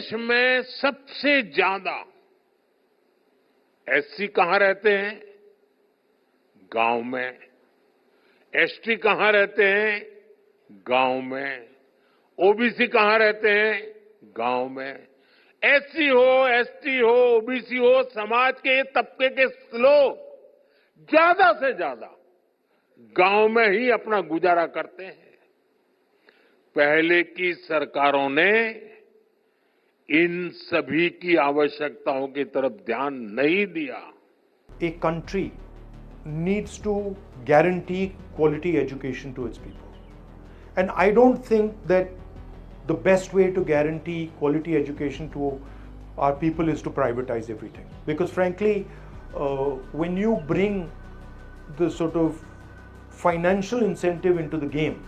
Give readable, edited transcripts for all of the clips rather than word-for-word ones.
देश में सबसे ज्यादा एससी कहां रहते हैं? गांव में। एसटी कहां रहते हैं? गांव में। ओबीसी कहां रहते हैं? गांव में। एससी हो, एसटी हो, ओबीसी हो, समाज के तबके के लोग ज्यादा से ज्यादा गांव में ही अपना गुजारा करते हैं। पहले की सरकारों ने इन सभी की आवश्यकताओं की तरफ ध्यान नहीं दिया। A country needs to guarantee quality education to its people. And I don't think that the best way to guarantee quality education to our people is to privatize everything. Because frankly, when you bring the sort of financial incentive into the game,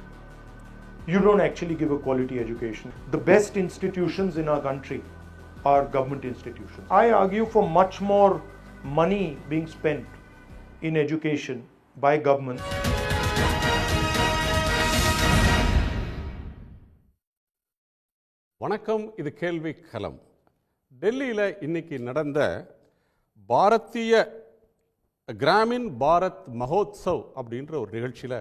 you don't actually give a quality education. The best institutions in our country are government institutions. I argue for much more money being spent in education by government. வணக்கம், இது கேள்வி களம். டெல்லியில் இன்னைக்கு நடந்த பாரதிய கிராமின் பாரத் மகோத்சவ் அப்படின்ற ஒரு நிகழ்ச்சியில்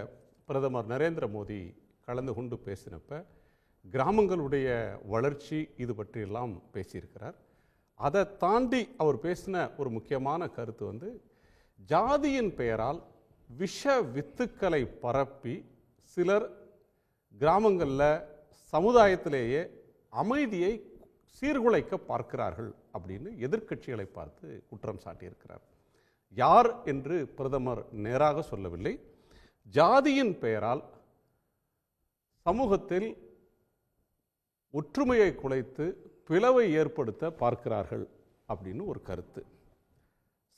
பிரதமர் நரேந்திர மோடி கலந்து கொண்டு பேசினப்ப கிராமங்களுடைய வளர்ச்சி இது பற்றியெல்லாம் பேசியிருக்கிறார். அதை தாண்டி அவர் பேசின ஒரு முக்கியமான கருத்து ஜாதியின் பெயரால் விஷ வித்துக்களை பரப்பி சிலர் கிராமங்களில் சமுதாயத்திலேயே அமைதியை சீர்குலைக்க பார்க்கிறார்கள் அப்படின்னு எதிர்க்கட்சிகளை பார்த்து குற்றம் சாட்டியிருக்கிறார். யார் என்று பிரதமர் நேராக சொல்லவில்லை. ஜாதியின் பெயரால் சமூகத்தில் ஒற்றுமையை குலைத்து பிளவை ஏற்படுத்த பார்க்கிறார்கள் அப்படின்னு ஒரு கருத்து.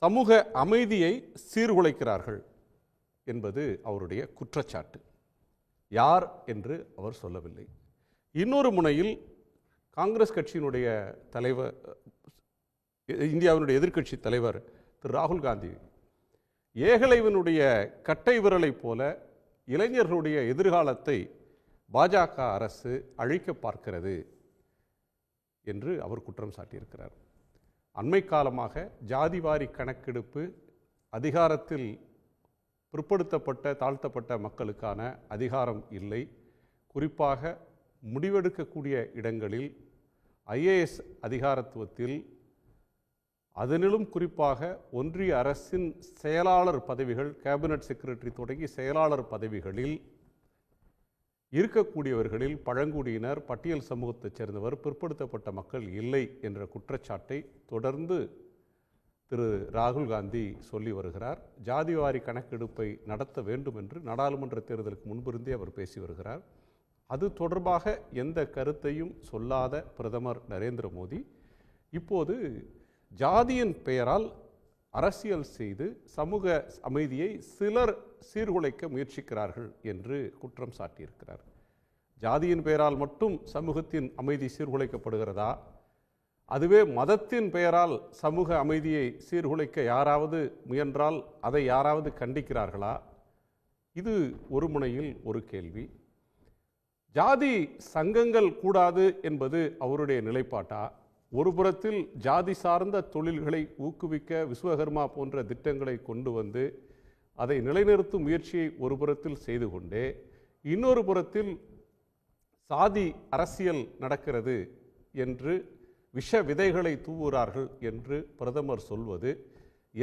சமூக அமைதியை சீர்குலைக்கிறார்கள் என்பது அவருடைய குற்றச்சாட்டு. யார் என்று அவர் சொல்லவில்லை. இன்னொரு முனையில் காங்கிரஸ் கட்சியினுடைய தலைவர், இந்தியாவினுடைய எதிர்க்கட்சி தலைவர் திரு ராகுல் காந்தி ஏகலைவனுடைய கட்டை விரலை போல இளைஞர்களுடைய எதிர்காலத்தை பாஜக அரசு அழிக்க பார்க்கிறது என்று அவர் குற்றம் சாட்டியிருக்கிறார். அண்மை காலமாக ஜாதிவாரி கணக்கெடுப்பு அதிகாரத்தில் பிற்படுத்தப்பட்ட தாழ்த்தப்பட்ட மக்களுக்கான அதிகாரம் இல்லை. குறிப்பாக முடிவெடுக்கக்கூடிய இடங்களில் ஐஏஎஸ் அதிகாரத்துவத்தில், அதனிலும் குறிப்பாக ஒன்றிய அரசின் செயலாளர் பதவிகள், கேபினட் செக்ரட்டரி தொடங்கி செயலாளர் பதவிகளில் இருக்கக்கூடியவர்களில் பழங்குடியினர், பட்டியல் சமூகத்தைச் சேர்ந்தவர், பிற்படுத்தப்பட்ட மக்கள் இல்லை என்ற குற்றச்சாட்டை தொடர்ந்து திரு ராகுல் காந்தி சொல்லி வருகிறார். ஜாதிவாரி கணக்கெடுப்பை நடத்த வேண்டும் என்று நாடாளுமன்ற தேர்தலுக்கு முன்பிருந்தே அவர் பேசி வருகிறார். அது தொடர்பாக எந்த கருத்தையும் சொல்லாத பிரதமர் நரேந்திர மோடி இப்போது ஜாதியின் பெயரால் அரசியல் செய்து சமூக அமைதியை சிலர் சீர்குலைக்க முயற்சிக்கிறார்கள் என்று குற்றம் சாட்டியிருக்கிறார். ஜாதியின் பெயரால் மட்டும் சமூகத்தின் அமைதி சீர்குலைக்கப்படுகிறதா? அதுவே மதத்தின் பெயரால் சமூக அமைதியை சீர்குலைக்க யாராவது முயன்றால் அதை யாராவது கண்டிக்கிறார்களா? இது ஒரு முனையில் ஒரு கேள்வி. ஜாதி சங்கங்கள் கூடாது என்பது அவருடைய நிலைப்பாட்டா? ஒரு புறத்தில் ஜாதி சார்ந்த தொழில்களை ஊக்குவிக்க விஸ்வகர்மா போன்ற திட்டங்களை கொண்டு வந்து அதை நிலைநிறுத்தும் முயற்சியை ஒரு புறத்தில் செய்து கொண்டே, இன்னொரு புறத்தில் சாதி அரசியல் நடக்கிறது என்று விஷ விதைகளை தூவுகிறார்கள் என்று பிரதமர் சொல்வது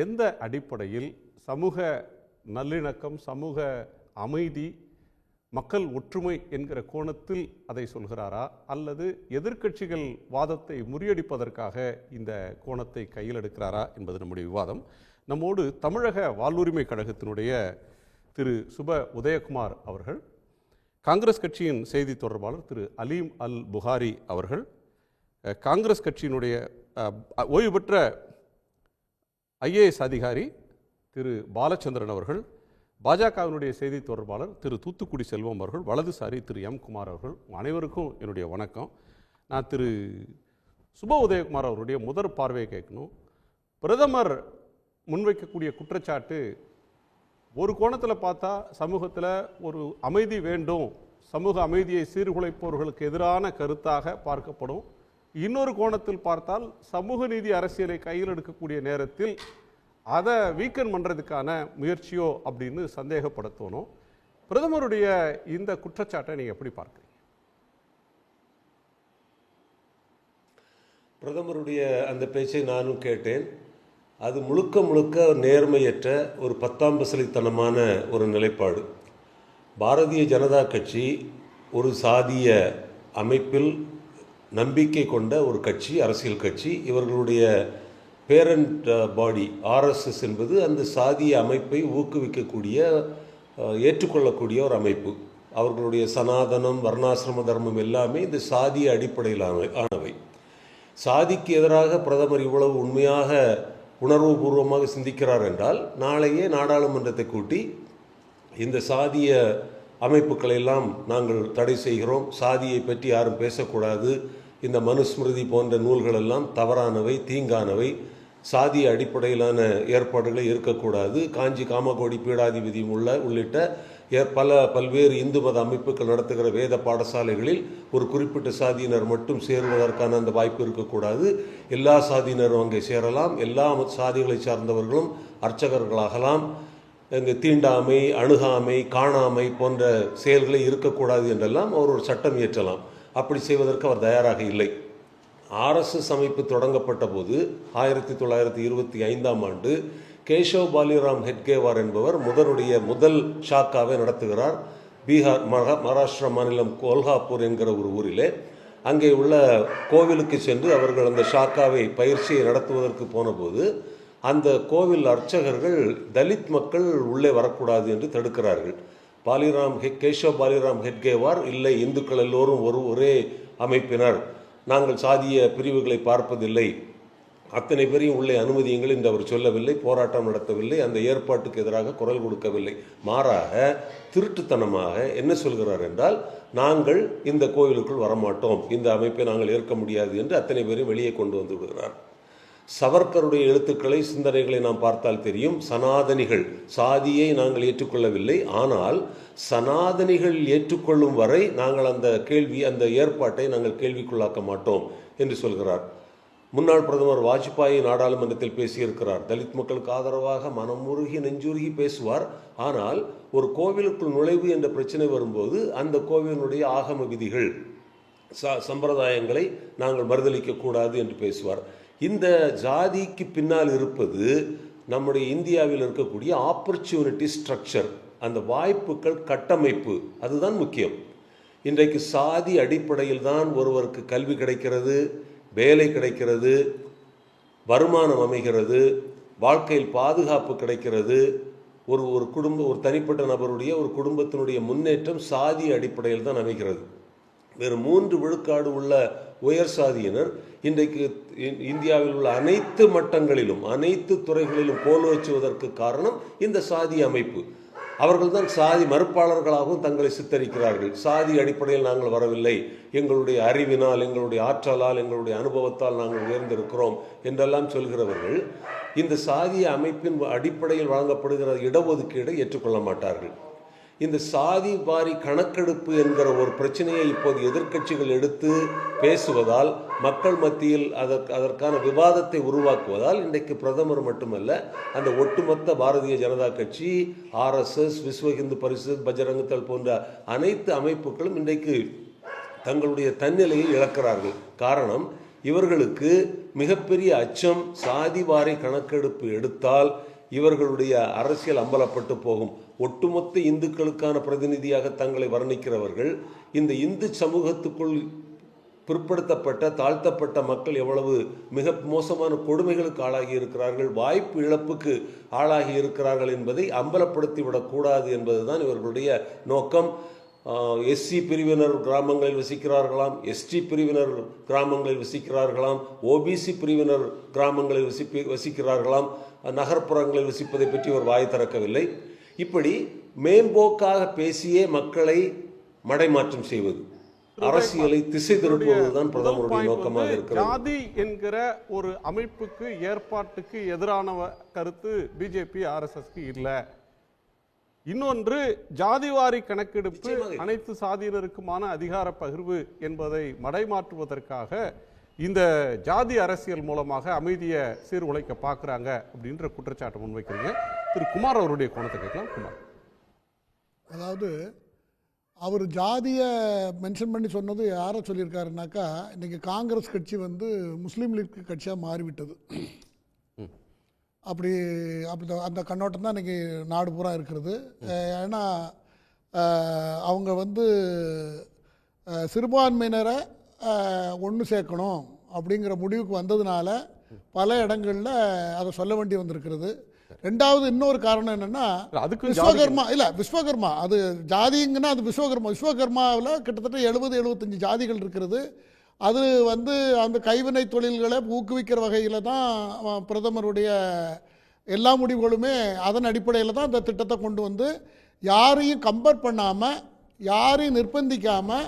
எந்த அடிப்படையில் சமூக நல்லிணக்கம், சமூக அமைதி, மக்கள் ஒற்றுமை என்கிற கோணத்தில் அதை சொல்கிறாரா, அல்லது எதிர்க்கட்சிகள் வாதத்தை முறியடிப்பதற்காக இந்த கோணத்தை கையில் எடுக்கிறாரா என்பது நம்முடைய விவாதம். நம்மோடு தமிழக வாழ்வுரிமை கழகத்தினுடைய திரு சுப உதயகுமார் அவர்கள், காங்கிரஸ் கட்சியின் செய்தி தொடர்பாளர் திரு அலீம் அல் புகாரி அவர்கள், காங்கிரஸ் கட்சியினுடைய ஓய்வு பெற்ற ஐஏஎஸ் அதிகாரி திரு பாலச்சந்திரன் அவர்கள், பாஜகவினுடைய செய்தி தொடர்பாளர் திரு தூத்துக்குடி செல்வம் அவர்கள், வலதுசாரி திரு எம் குமார் அவர்கள், அனைவருக்கும் என்னுடைய வணக்கம். நான் திரு சுப உதயகுமார் அவருடைய முதற் பார்வையை கேட்கணும். பிரதமர் முன்வைக்கக்கூடிய குற்றச்சாட்டு ஒரு கோணத்தில் பார்த்தா சமூகத்தில் ஒரு அமைதி வேண்டும், சமூக அமைதியை சீர்குலைப்பவர்களுக்கு எதிரான கருத்தாக பார்க்கப்படும். இன்னொரு கோணத்தில் பார்த்தால் சமூக நீதி அரசியலை கையில் எடுக்கக்கூடிய நேரத்தில் அதை வீக்கன் பண்ணுறதுக்கான முயற்சியோ அப்படின்னு சந்தேகப்படுத்தணும். பிரதமருடைய இந்த குற்றச்சாட்டை நீங்கள் எப்படி பார்க்குறீங்க? பிரதமருடைய அந்த பேச்சை நானும் கேட்டேன். அது முழுக்க முழுக்க நேர்மையற்ற ஒரு பத்தாம்பசலித்தனமான ஒரு நிலைப்பாடு. பாரதிய ஜனதா கட்சி ஒரு சாதிய அமைப்பில் நம்பிக்கை கொண்ட ஒரு கட்சி, அரசியல் கட்சி. இவர்களுடைய பேரண்ட் பாடி ஆர்எஸ்எஸ் என்பது அந்த சாதிய அமைப்பை ஊக்குவிக்கக்கூடிய, ஏற்றுக்கொள்ளக்கூடிய ஒரு அமைப்பு. அவர்களுடைய சனாதனம், வர்ணாசிரம தர்மம் எல்லாமே இந்த சாதிய அடிப்படையிலானவை. சாதிக்கு எதிராக பிரதமர் இவ்வளவு உண்மையாக உணர்வுபூர்வமாக சிந்திக்கிறார் என்றால், நாளையே நாடாளுமன்றத்தை கூட்டி இந்த சாதிய அமைப்புகளை எல்லாம் நாங்கள் தடை செய்கிறோம், சாதியை பற்றி யாரும் பேசக்கூடாது, இந்த மனுஸ்மிருதி போன்ற நூல்கள் எல்லாம் தவறானவை, தீங்கானவை, சாதிய அடிப்படையிலான ஏற்பாடுகளை இருக்கக்கூடாது, காஞ்சி காமகோடி பீடாதிபதி உள்ளிட்ட பல்வேறு இந்து மத அமைப்புகள் நடத்துகிற வேத பாடசாலைகளில் ஒரு குறிப்பிட்ட சாதியினர் மட்டும் சேருவதற்கான அந்த வாய்ப்பு இருக்கக்கூடாது, எல்லா சாதியினரும் அங்கே சேரலாம், எல்லா சாதிகளை சார்ந்தவர்களும் அர்ச்சகர்களாகலாம், இங்கே தீண்டாமை, அணுகாமை, காணாமை போன்ற செயல்களை இருக்கக்கூடாது என்றெல்லாம் அவர் ஒரு சட்டம் இயற்றலாம். அப்படி செய்வதற்கு அவர் தயாராக இல்லை. ஆர்எஸ்எஸ் அமைப்பு தொடங்கப்பட்ட போது 1925ஆம் ஆண்டு கேஷவ் பாலிராம் ஹெட்கேவார் என்பவர் முதல் ஷாக்காவை நடத்துகிறார். பீகார், மகாராஷ்டிரா மாநிலம் கோல்ஹாப்பூர் என்கிற ஒரு ஊரிலே. அங்கே உள்ள கோவிலுக்கு சென்று அவர்கள் அந்த ஷாக்காவை பயிற்சியை நடத்துவதற்கு போனபோது அந்த கோவில் அர்ச்சகர்கள் தலித் மக்கள் உள்ளே வரக்கூடாது என்று தடுக்கிறார்கள். கேஷவ் பாலிராம் ஹெட்கேவார், இல்லை, இந்துக்கள் எல்லோரும் ஒரே அமைப்பினர், நாங்கள் சாதிய பிரிவுகளை பார்ப்பதில்லை, அத்தனை பேரையும் உள்ளே அனுமதியுங்கள் என்று அவர் சொல்லவில்லை, போராட்டம் நடத்தவில்லை, அந்த ஏற்பாட்டுக்கு எதிராக குரல் கொடுக்கவில்லை. மாறாக திருட்டுத்தனமாக என்ன சொல்கிறார் என்றால், நாங்கள் இந்த கோவிலுக்குள் வரமாட்டோம், இந்த அமைப்பை நாங்கள் ஏற்க முடியாது என்று அத்தனை பேரையும் வெளியே கொண்டு வந்து விடுகிறார். சவர்கருடைய எழுத்துக்களை, சிந்தனைகளை நாம் பார்த்தால் தெரியும். சனாதனிகள், சாதியை நாங்கள் ஏற்றுக்கொள்ளவில்லை, ஆனால் சனாதனிகள் ஏற்றுக்கொள்ளும் வரை நாங்கள் அந்த ஏற்பாட்டை நாங்கள் கேள்விக்குள்ளாக்க மாட்டோம் என்று சொல்கிறார். முன்னாள் பிரதமர் வாஜ்பாய் நாடாளுமன்றத்தில் பேசியிருக்கிறார். தலித் மக்களுக்கு ஆதரவாக மனமுருகி நெஞ்சுருகி பேசுவார். ஆனால் ஒரு கோவிலுக்குள் நுழைவு என்ற பிரச்சனை வரும்போது அந்த கோவிலுடைய ஆகம விதிகள், சம்பிரதாயங்களை நாங்கள் மறுதளிக்க கூடாது என்று பேசுவார். இந்த ஜாதிக்கு பின்னால் இருப்பது நம்முடைய இந்தியாவில் இருக்கக்கூடிய ஆப்பர்ச்சுனிட்டி ஸ்ட்ரக்சர், அந்த வாய்ப்புகள் கட்டமைப்பு, அதுதான் முக்கியம். இன்றைக்கு சாதி அடிப்படையில் தான் ஒருவருக்கு கல்வி கிடைக்கிறது, வேலை கிடைக்கிறது, வருமானம் அமைகிறது, வாழ்க்கையில் பாதுகாப்பு கிடைக்கிறது. ஒரு ஒரு தனிப்பட்ட நபருடைய, ஒரு குடும்பத்தினுடைய முன்னேற்றம் சாதி அடிப்படையில் தான் அமைகிறது. வேறு 3 விழுக்காடு உள்ள உயர் சாதியினர் இன்றைக்கு இந்தியாவில் உள்ள அனைத்து மட்டங்களிலும், அனைத்து துறைகளிலும் கோலோச்சுவதற்கு காரணம் இந்த சாதி அமைப்பு. அவர்கள்தான் சாதி மறுப்பாளர்களாகவும் தங்களை சித்தரிக்கிறார்கள். சாதி அடிப்படையில் நாங்கள் வரவில்லை, எங்களுடைய அறிவினால், எங்களுடைய ஆற்றலால், எங்களுடைய அனுபவத்தால் நாங்கள் உயர்ந்திருக்கிறோம் என்றெல்லாம் சொல்கிறவர்கள் இந்த சாதிய அமைப்பின் அடிப்படையில் வழங்கப்படுகிற இடஒதுக்கீடை ஏற்றுக்கொள்ள மாட்டார்கள். இந்த சாதி வாரி கணக்கெடுப்பு என்கிற ஒரு பிரச்சனையை இப்போது எதிர்க்கட்சிகள் எடுத்து பேசுவதால், மக்கள் மத்தியில் அதற்கான விவாதத்தை உருவாக்குவதால் இன்றைக்கு பிரதமர் மட்டுமல்ல, அந்த ஒட்டுமொத்த பாரதிய ஜனதா கட்சி, ஆர்எஸ்எஸ், விஸ்வ இந்து பரிஷத், பஜ்ரங் தள் போன்ற அனைத்து அமைப்புகளும் இன்றைக்கு தங்களுடைய தன்னிலையை இழக்கிறார்கள். காரணம், இவர்களுக்கு மிகப்பெரிய அச்சம், சாதி வாரி கணக்கெடுப்பு எடுத்தால் இவர்களுடைய அரசியல் அம்பலப்பட்டு போகும். ஒட்டுமொத்த இந்துக்களுக்கான பிரதிநிதியாக தங்களை வர்ணிக்கிறவர்கள் இந்த இந்து சமூகத்துக்குள் பிற்படுத்தப்பட்ட, தாழ்த்தப்பட்ட மக்கள் எவ்வளவு மிக மோசமான கொடுமைகளுக்கு ஆளாகி இருக்கிறார்கள், வாய்ப்பு இழப்புக்கு ஆளாகி இருக்கிறார்கள் என்பதை அம்பலப்படுத்திவிடக்கூடாது என்பதுதான் இவர்களுடைய நோக்கம். எஸ்சி பிரிவினர் கிராமங்களில் வசிக்கிறார்களாம், எஸ்டி பிரிவினர் கிராமங்களில் வசிக்கிறார்களாம், ஓபிசி பிரிவினர் கிராமங்களில் வசிக்கிறார்களாம், நகர்ப்புறங்களில் வசிப்பதை பற்றி ஒரு வாய் திறக்கவில்லை. இப்படி மேம்போக்காக பேசியே மக்களை மடைமாற்றம் செய்வது, அரசியலை திசை திருப்புவதுதான் பிரதமருடைய நோக்கமாக இருக்கிறது. ஜாதி என்கிற ஒரு அமைப்புக்கு, ஏற்பாட்டுக்கு எதிரான கருத்து பிஜேபி ஆர்எஸ்எஸ்க்கு இல்லை. இன்னொன்று, ஜாதிவாரி கணக்கெடுப்பு அனைத்து சாதியினருக்குமான அதிகார பகிர்வு என்பதை மடைமாற்றுவதற்காக இந்த ஜாதி அரசியல் மூலமாக அமைதியை சீர்குலைக்க பார்க்குறாங்க அப்படின்ற குற்றச்சாட்டை முன்வைக்கிறீங்க. திரு குமார் அவருடைய கோணத்தை கேட்கலாம். குமார், அதாவது அவர் ஜாதியை மென்ஷன் பண்ணி சொன்னது யாரை சொல்லியிருக்காருனாக்கா, இன்றைக்கி காங்கிரஸ் கட்சி வந்து முஸ்லீம் லீக் கட்சியாக மாறிவிட்டது. அப்படி அந்த கண்ணோட்டம் தான் இன்றைக்கி நாடு பூரா இருக்கிறது. ஏன்னா அவங்க வந்து சிறுபான்மையினரை ஒன்று சேர்க்கணும் அப்படிங்கிற முடிவுக்கு வந்ததுனால பல இடங்களில் அதை சொல்ல வேண்டி வந்திருக்கிறது. ரெண்டாவது இன்னொரு காரணம் என்னென்னா, விஸ்வகர்மா அது ஜாதிங்கன்னா அது விஸ்வகர்மாவில் கிட்டத்தட்ட 70-75 ஜாதிகள் இருக்கிறது. அது வந்து அந்த கைவினை தொழில்களை ஊக்குவிக்கிற வகையில் தான் பிரதமருடைய எல்லா முடிவுகளுமே அதன் அடிப்படையில் தான் அந்த திட்டத்தை கொண்டு வந்து யாரையும் கம்பேர் பண்ணாமல், யாரையும் நிர்பந்திக்காமல்,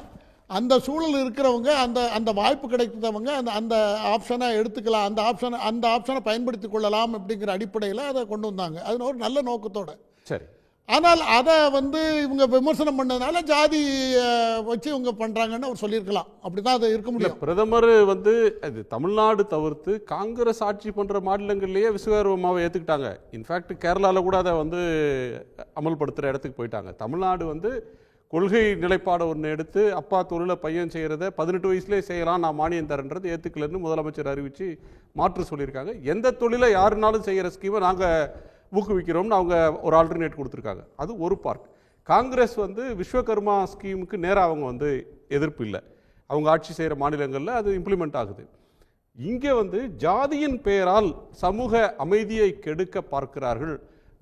அந்த சூழல் இருக்கிறவங்க அந்த வாய்ப்பு கிடைத்தவங்க அந்த ஆப்ஷனை எடுத்துக்கலாம், அந்த ஆப்ஷனை பயன்படுத்தி கொள்ளலாம் அப்படிங்கிற அடிப்படையில் அதை கொண்டு வந்தாங்க. அது ஒரு நல்ல நோக்கத்தோட. சரி, ஆனால் அதை வந்து இவங்க விமர்சனம் பண்ணதுனால ஜாதி வச்சு இவங்க பண்ணுறாங்கன்னு அவர் சொல்லியிருக்கலாம். அப்படி தான் அது இருக்க முடியும். பிரதமர் வந்து அது தமிழ்நாடு தவிர்த்து காங்கிரஸ் ஆட்சி பண்ணுற மாநிலங்கள்லேயே விஸ்வகர்மாவை ஏற்றுக்கிட்டாங்க. இன்ஃபேக்ட் கேரளாவில் கூட அதை வந்து அமல்படுத்துகிற இடத்துக்கு போயிட்டாங்க. தமிழ்நாடு வந்து கொள்கை நிலைப்பாடை ஒன்று எடுத்து அப்பா தொழிலை பையன் செய்கிறத 18 வயசுலேயே செய்யலாம், நான் மானியம் தரேன்றது ஏற்றுக்கலன்னு முதலமைச்சர் அறிவித்து மாற்று சொல்லியிருக்காங்க. எந்த தொழிலை யாருனாலும் செய்கிற ஸ்கீமை நாங்கள் ஊக்குவிக்கிறோம்னு அவங்க ஒரு ஆல்டர்னேட் கொடுத்துருக்காங்க. அது ஒரு பார்ட். காங்கிரஸ் வந்து விஸ்வகர்மா ஸ்கீமுக்கு நேராக அவங்க வந்து எதிர்ப்பு இல்லை. அவங்க ஆட்சி செய்கிற மாநிலங்களில் அது இம்ப்ளிமெண்ட் ஆகுது. இங்கே வந்து ஜாதியின் பெயரால் சமூக அமைதியை கெடுக்க பார்க்கிறார்கள்,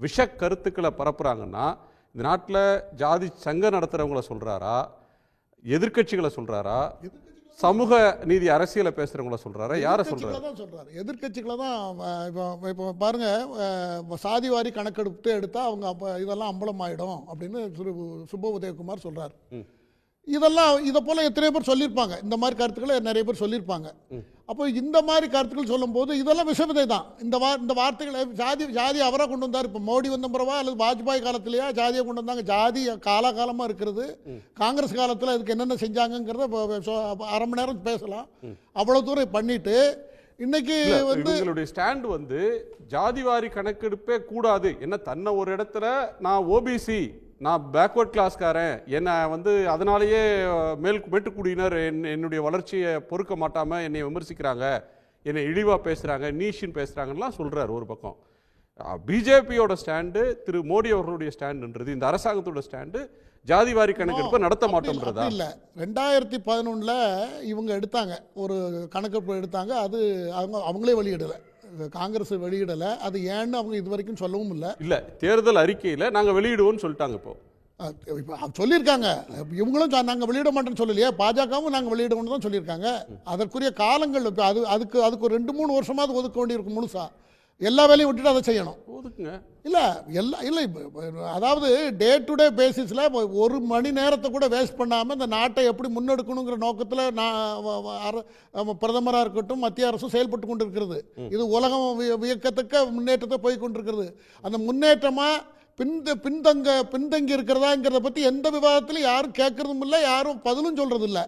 விஷ கருத்துக்களை பரப்புகிறாங்கன்னா, இந்த நாட்டில் ஜாதி சங்கம் நடத்துகிறவங்கள சொல்கிறாரா, எதிர்கட்சிகளை சொல்கிறாரா, சமூக நீதி அரசியலை பேசுகிறவங்கள சொல்கிறாரா, யாரை சொல்கிறாரு? எதிர்கட்சிகளை தான். இப்போ பாருங்கள், சாதிவாரி கணக்கெடுத்து எடுத்தால் அவங்க இதெல்லாம் அம்பலம் ஆகிடும் அப்படின்னு சுப்ப உதயகுமார் சொல்கிறார். இதை போல் எத்தனை பேர் சொல்லியிருப்பாங்க, இந்த மாதிரி கருத்துக்களை நிறைய பேர் சொல்லியிருப்பாங்க. அப்போ இந்த மாதிரி கருத்துக்கள் சொல்லும்போது இதெல்லாம் விஷமதை தான். இந்த வார்த்தைகளை ஜாதி அவராக கொண்டு வந்தார். இப்போ மோடி வந்த பிறவா அல்லது வாஜ்பாய் காலத்திலேயே ஜாதியை கொண்டு வந்தாங்க. ஜாதி காலகாலமாக இருக்கிறது. காங்கிரஸ் காலத்தில் அதுக்கு என்னென்ன செஞ்சாங்கிறத அரை மணி நேரம் பேசலாம். அவ்வளோ தூரம் பண்ணிட்டு இன்னைக்கு வந்து இவங்களுடைய ஸ்டாண்ட் வந்து ஜாதிவாரி கணக்கெடுப்பே கூடாது. என்ன தன்னை ஒரு இடத்துல நான் ஓபிசி, நான் பேக்வர்ட் கிளாஸ்காரன், என்னை வந்து அதனாலேயே மேட்டுக்குடியினர் என்னுடைய வளர்ச்சியை பொறுக்க மாட்டாமல் என்னை விமர்சிக்கிறாங்க, என்னை இழிவாக பேசுகிறாங்க, நீஷின்னு பேசுகிறாங்கலாம் சொல்கிறார் ஒரு பக்கம். பிஜேபியோட ஸ்டாண்டு, திரு மோடி அவர்களுடைய ஸ்டாண்டுன்றது, இந்த அரசாங்கத்தோட ஸ்டாண்டு ஜாதிவாரி கணக்கெடுப்பை நடத்த மாட்டோம்ன்றதா இல்லை. 2011 இவங்க எடுத்தாங்க, ஒரு கணக்கெடுப்பு எடுத்தாங்க. அது அவங்களே வெளியிடலை, காங்கிரஸ் வெளியிடலை. அது ஏன்னு அவங்க இது வரைக்கும் சொல்லவும் இல்லை. தேர்தல் அறிக்கையில் நாங்கள் வெளியிடுவோம்னு சொல்லிட்டாங்க. இப்போ சொல்லியிருக்காங்க. இவங்களும் நாங்கள் வெளியிட மாட்டோம்னு சொல்லலையே, பாஜகவும் நாங்கள் வெளியிடணும்னு தான் சொல்லியிருக்காங்க. அதற்குரிய காலங்கள் இப்போ அதுக்கு ஒரு 2-3 வருஷமாவது ஒதுக்க வேண்டியிருக்கும். முழுசா எல்லா வேலையும் விட்டுட்டு அதை செய்யணும். ஒதுக்குங்க. இல்லை, அதாவது டே டு டே பேசிஸில் ஒரு மணி நேரத்தை கூட வேஸ்ட் பண்ணாமல் இந்த நாட்டை எப்படி முன்னெடுக்கணுங்கிற நோக்கத்தில் பிரதமராக இருக்கட்டும், மத்திய அரசும் செயல்பட்டு கொண்டு இருக்கிறது. இது உலகம் வியக்கத்தக்க முன்னேற்றத்தை போய் கொண்டிருக்கிறது. அந்த முன்னேற்றமாக பின்தங்கி இருக்கிறதாங்கிறத பற்றி எந்த விவாதத்திலும் யாரும் கேட்கறதும் இல்லை, யாரும் பதிலும் சொல்கிறது இல்லை.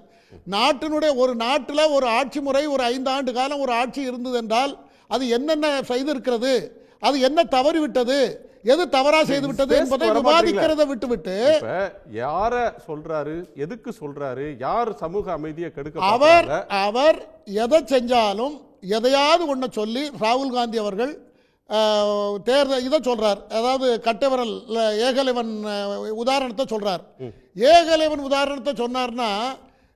ஒரு நாட்டில் ஒரு ஆட்சி முறை, ஒரு 5 ஆண்டு காலம் ஒரு ஆட்சி இருந்தது என்றால் அது என்னென்ன செய்திருக்கிறது, அது என்ன தவறி விட்டது, எது தவறா செய்து விட்டது என்பதை விவாதிக்கிறத விட்டுவிட்டு யார சொல்றாரு, எதுக்கு சொல்றாரு, யார் சமூக அமைதியை கெடுக்க அவர் எதை செஞ்சாலும் எதையாவது ஒன்றை சொல்லி ராகுல் காந்தி அவர்கள் தேர்தல் இதை சொல்றார். அதாவது கட்டவரல் ஏகலைவன் உதாரணத்தை சொல்றார். ஏகலைவன் உதாரணத்தை சொன்னார்னா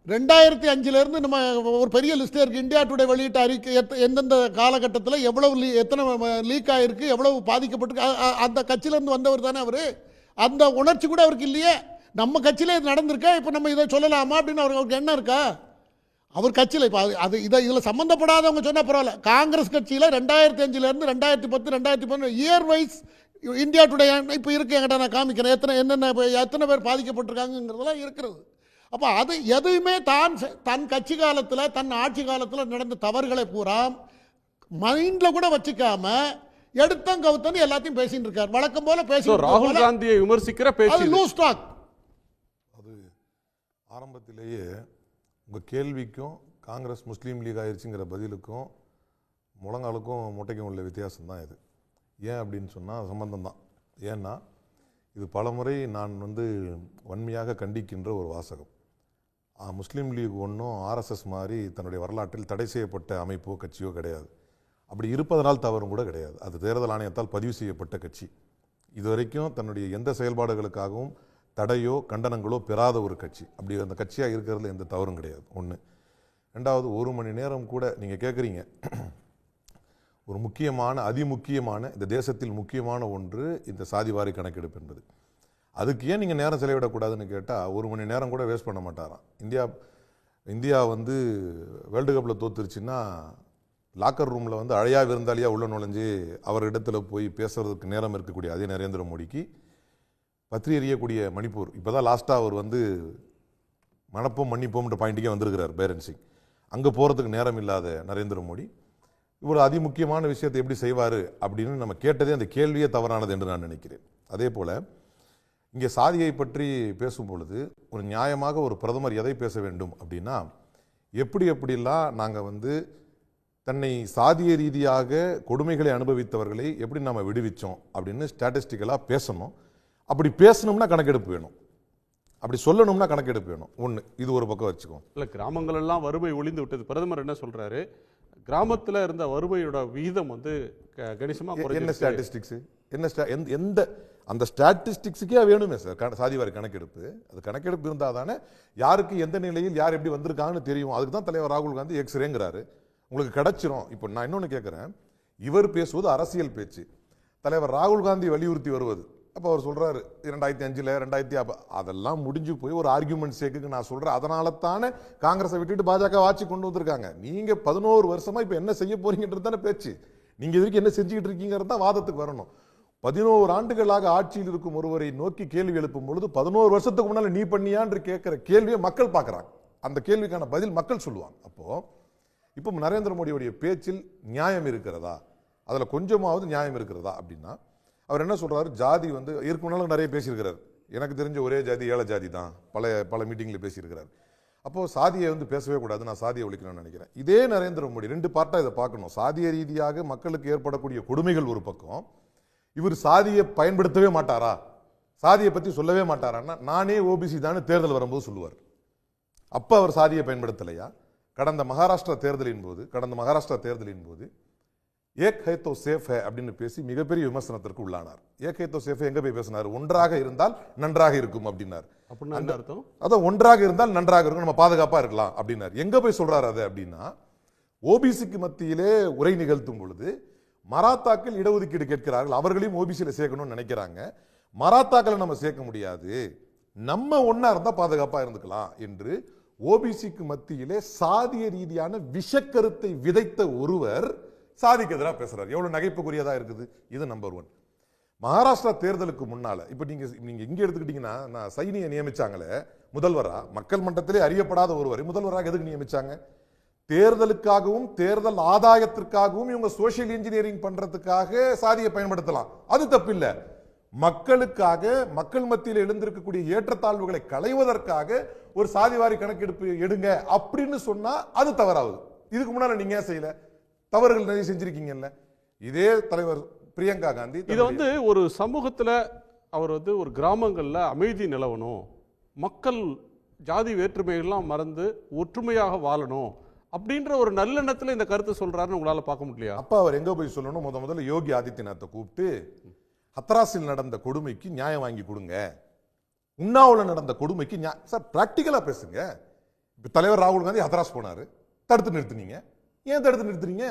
2005 நம்ம ஒரு பெரிய லிஸ்டே இருக்கு. இந்தியா டுடே வெளியிட்ட அறிக்கை எந்தெந்த காலகட்டத்தில் எவ்வளவு எத்தனை லீக் ஆகிருக்கு, எவ்வளவு பாதிக்கப்பட்டிருக்கு. அந்த கட்சியிலேருந்து வந்தவர் தானே அவர். அந்த உணர்ச்சி கூட அவருக்கு இல்லையே. நம்ம கட்சியிலே இது நடந்திருக்கா, இப்போ நம்ம இதை சொல்லலாமா அப்படின்னு அவருக்கு எண்ணம் இருக்கா? அவர் கட்சியில் இப்போ இதில் சம்மந்தப்படாதவங்க சொன்னால் பரவாயில்ல. காங்கிரஸ் கட்சியில் 2005 2010 2011 இயர் வைஸ் இந்தியா டுடே இப்போ இருக்கு. என்கிட்ட நான் காமிக்கிறேன் எத்தனை பேர் பாதிக்கப்பட்டிருக்காங்கிறதெல்லாம் இருக்கிறது. அப்போ அது எதுவுமே தன் கட்சி காலத்தில், தன் ஆட்சி காலத்தில் நடந்த தவறுகளை பூரா மைண்டில் கூட வச்சுக்காம எடுத்தம் கவுத்தன்னு எல்லாத்தையும் பேசிட்டு இருக்கார். வழக்கம் போல பேசி ராகுல் காந்தியை விமர்சிக்கிற பேச்சு லூஸ் டாக். அது ஆரம்பத்திலேயே உங்கள் கேள்விக்கும் காங்கிரஸ் முஸ்லீம் லீக் ஆயிடுச்சுங்கிற பதிலுக்கும் முழங்காலுக்கும் முட்டைக்கும் உள்ள வித்தியாசம் தான் இது. ஏன் அப்படின்னு சொன்னால் சம்பந்தம் தான். ஏன்னா இது பலமுறை நான் வன்மையாக கண்டிக்கின்ற ஒரு வாசகம். முஸ்லீம் லீக் ஒன்றும் ஆர்எஸ்எஸ் மாதிரி தன்னுடைய வரலாற்றில் தடை செய்யப்பட்ட அமைப்போ கட்சியோ கிடையாது. அப்படி இருப்பதனால் தவறும் கூட கிடையாது. அது தேர்தல் ஆணையத்தால் பதிவு செய்யப்பட்ட கட்சி. இதுவரைக்கும் தன்னுடைய எந்த செயல்பாடுகளுக்காகவும் தடையோ கண்டனங்களோ பெறாத ஒரு கட்சி. அப்படி அந்த கட்சியாக இருக்கிறதுல எந்த தவறும் கிடையாது. ஒன்று. ரெண்டாவது, 1 மணி நேரம் கூட நீங்கள் கேட்குறீங்க, ஒரு முக்கியமான அதிமுக்கியமான இந்த தேசத்தில் முக்கியமான ஒன்று இந்த சாதிவாரி கணக்கெடுப்பு என்பது. அதுக்கு ஏன் நீங்கள் நேரம் செலவிடக்கூடாதுன்னு கேட்டால் 1 மணி நேரம் கூட வேஸ்ட் பண்ண மாட்டாராம். இந்தியா வேர்ல்டு கப்பில் தோத்துருச்சுன்னா லாக்கர் ரூமில் அழையா விருந்தாளியாக உள்ள நுழைஞ்சு அவரிடத்துல போய் பேசுறதுக்கு நேரம் இருக்கக்கூடிய அதே நரேந்திர மோடிக்கு பற்றி எறியக்கூடிய மணிப்பூர், இப்போ தான் லாஸ்ட்டாக அவர் மணப்போம் மன்னிப்போம்ன்ற பாயிண்ட்டுக்கே வந்திருக்கிறார் பைரன் சிங். அங்கே போகிறதுக்கு நேரம் இல்லாத நரேந்திர மோடி இவர் அதிமுக்கியமான விஷயத்தை எப்படி செய்வார் அப்படின்னு நம்ம கேட்டதே அந்த கேள்வியே தவறானது என்று நான் நினைக்கிறேன். அதே போல் இங்கே சாதியை பற்றி பேசும் பொழுது ஒரு நியாயமாக ஒரு பிரதமர் எதை பேச வேண்டும் அப்படின்னா, எப்படிலாம் நாங்கள் தன்னை சாதிய ரீதியாக கொடுமைகளை அனுபவித்தவர்களை எப்படி நம்ம விடுவிச்சோம் அப்படின்னு ஸ்டாட்டிஸ்டிக்கலாக பேசணும். அப்படி பேசணும்னா கணக்கெடுப்பு வேணும், அப்படி சொல்லணும்னா கணக்கெடுப்பு வேணும். ஒன்று, இது ஒரு பக்கம் வச்சுக்கோம். இல்லை, கிராமங்கள் எல்லாம் வறுமை ஒளிந்து விட்டது. பிரதமர் என்ன சொல்றாரு, கிராமத்தில் இருந்த வறுமையோட விகிதம் கணிசமாக என்ன ஸ்டாட்டிஸ்டிக்ஸ், எந்த அந்த ஸ்டாட்டிஸ்டிக்ஸுக்கே வேணுமே சார் சாதிவாரி கணக்கெடுப்பு. அது கணக்கெடுப்பு இருந்தால் தானே யாருக்கு எந்த நிலையில் யார் எப்படி வந்திருக்காங்கன்னு தெரியும். அதுக்கு தான் தலைவர் ராகுல் காந்தி எக்ஸ்ரேங்கிறாரு. உங்களுக்கு கிடைச்சிரும். இப்போ நான் இன்னொன்று கேட்குறேன், இவர் பேசுவது அரசியல் பேச்சு, தலைவர் ராகுல் காந்தி வலியுறுத்தி வருவது. அப்போ அவர் சொல்கிறாரு 2005 2000 அதெல்லாம் முடிஞ்சு போய் ஒரு ஆர்கியூமெண்ட் சேக்குக்கு நான் சொல்கிறேன். அதனால தானே காங்கிரஸை விட்டுட்டு பாஜக ஆட்சி கொண்டு வந்திருக்காங்க. நீங்கள் 11 வருஷமாக இப்போ என்ன செய்ய போறீங்கன்றது தானே பேச்சு. நீங்கள் இது வரைக்கும் என்ன செஞ்சுக்கிட்டு இருக்கீங்கிறது தான் வாதத்துக்கு வரணும். 11 ஆண்டுகளாக ஆட்சியில் இருக்கும் ஒருவரை நோக்கி கேள்வி எழுப்பும் பொழுது 11 வருஷத்துக்கு முன்னால் நீ பண்ணியான்னு கேட்குற கேள்வியை மக்கள் பார்க்குறாங்க. அந்த கேள்விக்கான பதில் மக்கள் சொல்லுவாங்க. அப்போது இப்போ நரேந்திர மோடியுடைய பேச்சில் நியாயம் இருக்கிறதா, அதில் கொஞ்சமாவது நியாயம் இருக்கிறதா அப்படின்னா, அவர் என்ன சொல்றாரு, ஜாதி இதற்கு முன்னாலும் நிறைய பேசியிருக்கிறார். எனக்கு தெரிஞ்ச ஒரே ஜாதி ஏழை ஜாதி தான், பல மீட்டிங்கில் பேசியிருக்கிறார். அப்போ சாதியை பேசவே கூடாது, நான் சாதியை ஒழிக்கணும்னு நினைக்கிறேன். இதே நரேந்திர மோடி 2 பார்ட்டாக இதை பார்க்கணும். சாதிய ரீதியாக மக்களுக்கு ஏற்படக்கூடிய கொடுமைகள் ஒரு பக்கம், இவர் சாதியை பயன்படுத்தவே மாட்டாரா, சாதியை பற்றி சொல்லவே மாட்டாரான்னா, நானே ஓபிசி தானே தேர்தல் வரும்போது சொல்லுவார். அப்போ அவர் சாதியை பயன்படுத்தலையா? கடந்த மகாராஷ்டிரா தேர்தலின் போது ஏக் ஹை தோ சேஃப் ஹை அப்படின்னு பேசி மிகப்பெரிய விமர்சனத்திற்கு உள்ளானார். ஏக் ஹை தோ சேஃப் எங்க போய் பேசினார், ஒன்றாக இருந்தால் நன்றாக இருக்கும் அப்படின்னார். அதான் ஒன்றாக இருந்தால் நன்றாக இருக்கும், நம்ம பாதுகாப்பா இருக்கலாம் அப்படின்னார். எங்க போய் சொல்றாரு அதை அப்படின்னா, ஓபிசிக்கு மத்தியிலே உரை நிகழ்த்தும் பொழுது மராத்தாக்கள் இடஒதுக்கீடு கேட்கிறார்கள், அவர்களையும் ஓபிசியில சேர்க்கணும்னு நினைக்கிறாங்க. மராத்தாக்களை நம்ம சேர்க்க முடியாது, நம்ம ஒன்னா இருந்தா பாதுகாப்பா இருந்துக்கலாம் என்று ஓபிசிக்கு மத்தியிலே சாதிய ரீதியான விஷக்கருத்தை விதைத்த ஒருவர் சாதிக்கு எதிராக பேசுறாரு. எவ்வளவு நகைப்புக்குரியதா இருக்குது. இது நம்பர் 1. மகாராஷ்டிரா தேர்தலுக்கு முன்னால இப்ப நீங்க இங்க எடுத்துக்கிட்டீங்கன்னா, நான் சைனியை நியமிச்சாங்களே முதல்வரா, மக்கள் மன்றத்திலே அறியப்படாத ஒருவர் முதல்வராக எதுக்கு நியமிச்சாங்க? தேர்தலுக்காகவும் தேர்தல் ஆதாயத்திற்காகவும் இவங்க சோசியல் இன்ஜினியரிங் பண்றதுக்காக சாதியை பயன்படுத்தலாம், அது தப்பில்ல. மக்களுக்காக, மக்கள் மத்தியில் எழுந்திருக்கக்கூடிய ஏற்றத்தாழ்வுகளை களைவதற்காக ஒரு சாதிவாரி கணக்கெடுப்பு எடுங்க அப்படின்னு சொன்னா அது தவறாகுது. இதுக்கு முன்னால நீங்க ஏன் செய்யல? தவறுகள் நிறைய செஞ்சிருக்கீங்கல்ல. இதே தலைவர் பிரியங்கா காந்தி இது ஒரு சமூகத்துல அவர் ஒரு கிராமங்கள்ல அமைதி நிலவணும், மக்கள் ஜாதி வேற்றுமைகள்லாம் மறந்து ஒற்றுமையாக வாழணும் அப்படின்ற ஒரு நல்லெண்ணத்துல இந்த கருத்தை சொல்றாருன்னு உங்களால பார்க்க முடியல. அப்ப அவர் எங்க போய் சொல்லணும், முதல்ல யோகி ஆதித்யநாத்தை கூப்பிட்டு ஹத்ராஸில் நடந்த கொடுமைக்கு நியாயம் வாங்கி கொடுங்க, உண்ணாவில் நடந்த கொடுமைக்கு சார் பிராக்டிக்கலா பேசுங்க. இப்ப தலைவர் ராகுல் காந்தி ஹத்ராஸ் போனாரு, தடுத்து நிறுத்தினீங்க. ஏன் தடுத்து நிறுத்துறீங்க?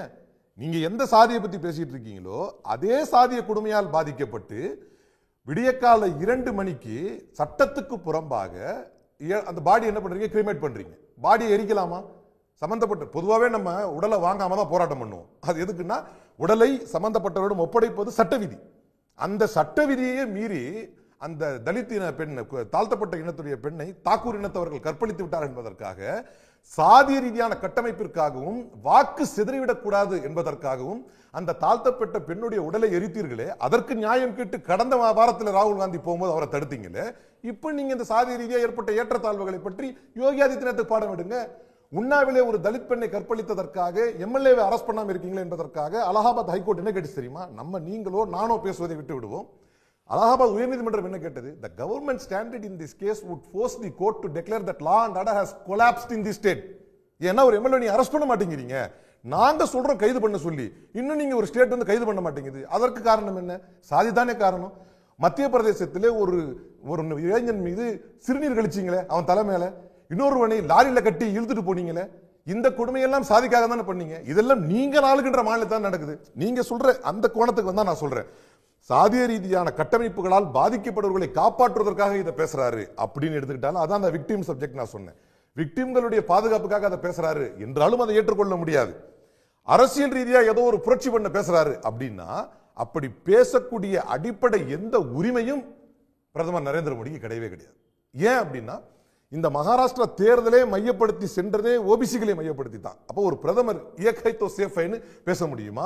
நீங்க எந்த சாதியை பத்தி பேசிட்டு இருக்கீங்களோ அதே சாதிய கொடுமையால் பாதிக்கப்பட்டு விடியக்கால 2 மணிக்கு சட்டத்துக்கு புறம்பாக அந்த பாடி என்ன பண்றீங்க, கிரிமேட் பண்றீங்க. பாடியை எரிக்கலாமா? சம்பந்தப்பட்ட பொதுவாகவே நம்ம உடலை வாங்காம தான் போராட்டம் பண்ணுவோம். அது எதுக்குன்னா, உடலை சம்பந்தப்பட்டவரிடம் ஒப்படைப்பது சட்ட விதி. அந்த சட்ட விதியை மீறி அந்த தலித் இன பெண், தாழ்த்தப்பட்ட இனத்துடைய பெண்ணை தாக்கூர் இனத்தவர்கள் கற்பழித்து விட்டார் என்பதற்காக, சாதிய ரீதியான கட்டமைப்பிற்காகவும் வாக்கு சிதறிவிடக்கூடாது என்பதற்காகவும் அந்த தாழ்த்தப்பட்ட பெண்ணுடைய உடலை எரித்தீர்களே, அதற்கு நியாயம் கேட்டு கடந்த வாரத்தில் ராகுல் காந்தி போகும்போது அவரை தடுத்தீங்களே. இப்ப நீங்க இந்த சாதிய ரீதியாக ஏற்பட்ட ஏற்றத்தாழ்வுகளை பற்றி யோகி ஆதித்யநாத் பாடம் எடுங்க. உண்ணாவிலே ஒரு தலித் பெண்ணை கற்பழித்ததற்காக எம்எல்ஏவை அரெஸ்ட் பண்ணாம இருக்கீங்களா என்பதற்காக அலகாபாத் ஹைகோர்ட் என்ன கேட்டு தெரியுமா? நம்ம நீங்களோ நானோ பேசுவதை விட்டு விடுவோம். அலகாபாத் உயர்நீதிமன்றம் என்ன கேட்டது? The government standard in this case would force the court to declare that law and order has collapsed in this state. ஏன்னா ஒரு எம்எல்ஏ நீ அரெஸ்ட் பண்ண மாட்டேங்கிறீங்க, நாங்க சொல்றோம் கைது பண்ண சொல்லி, இன்னும் நீங்க ஒரு ஸ்டேட் வந்து கைது பண்ண மாட்டேங்குது. அதற்கு காரணம் என்ன? சாதி தானே காரணம். மத்திய பிரதேசத்திலே ஒரு இளைஞன் மீது சிறுநீர் கழிச்சீங்களே அவன் தலைமையில, இன்னொருவனை லாரியில கட்டி இழுத்துட்டு போனீங்களே, இந்த கொடுமையெல்லாம் சாதிக்காக தானே பண்ணீங்க. இதெல்லாம் நீங்க ஆளுகின்ற மாநிலத்தான் நடக்குது. நீங்க சொல்ற அந்த கோணத்துக்கு வந்தா நான் சொல்றேன், சாதிய ரீதியான கட்டமைப்புகளால் பாதிக்கப்படுவர்களை காப்பாற்றுவதற்காக இதை பேசுறாரு அப்படின்னு எடுத்துக்கிட்டாலும் அதான் அந்த விக்டிம் சப்ஜெக்ட் நான் சொன்னேன். விக்டிம்களுடைய பாதுகாப்புக்காக அதை பேசுறாரு என்றாலும் அதை ஏற்றுக்கொள்ள முடியாது. அரசியல் ரீதியா ஏதோ ஒரு புரட்சி பண்ண பேசுறாரு அப்படின்னா அப்படி பேசக்கூடிய அடிப்படை எந்த உரிமையும் பிரதமர் நரேந்திர மோடிக்கு கிடையவே கிடையாது. ஏன் அப்படின்னா இந்த மகாராஷ்டிரா தேர்தலே மையப்படுத்தி சென்றதே ஓபிசிகளை மையப்படுத்தி தான். அப்போ ஒரு பிரதமர் ஏகை தோ சேஃபைன்னு பேச முடியுமா?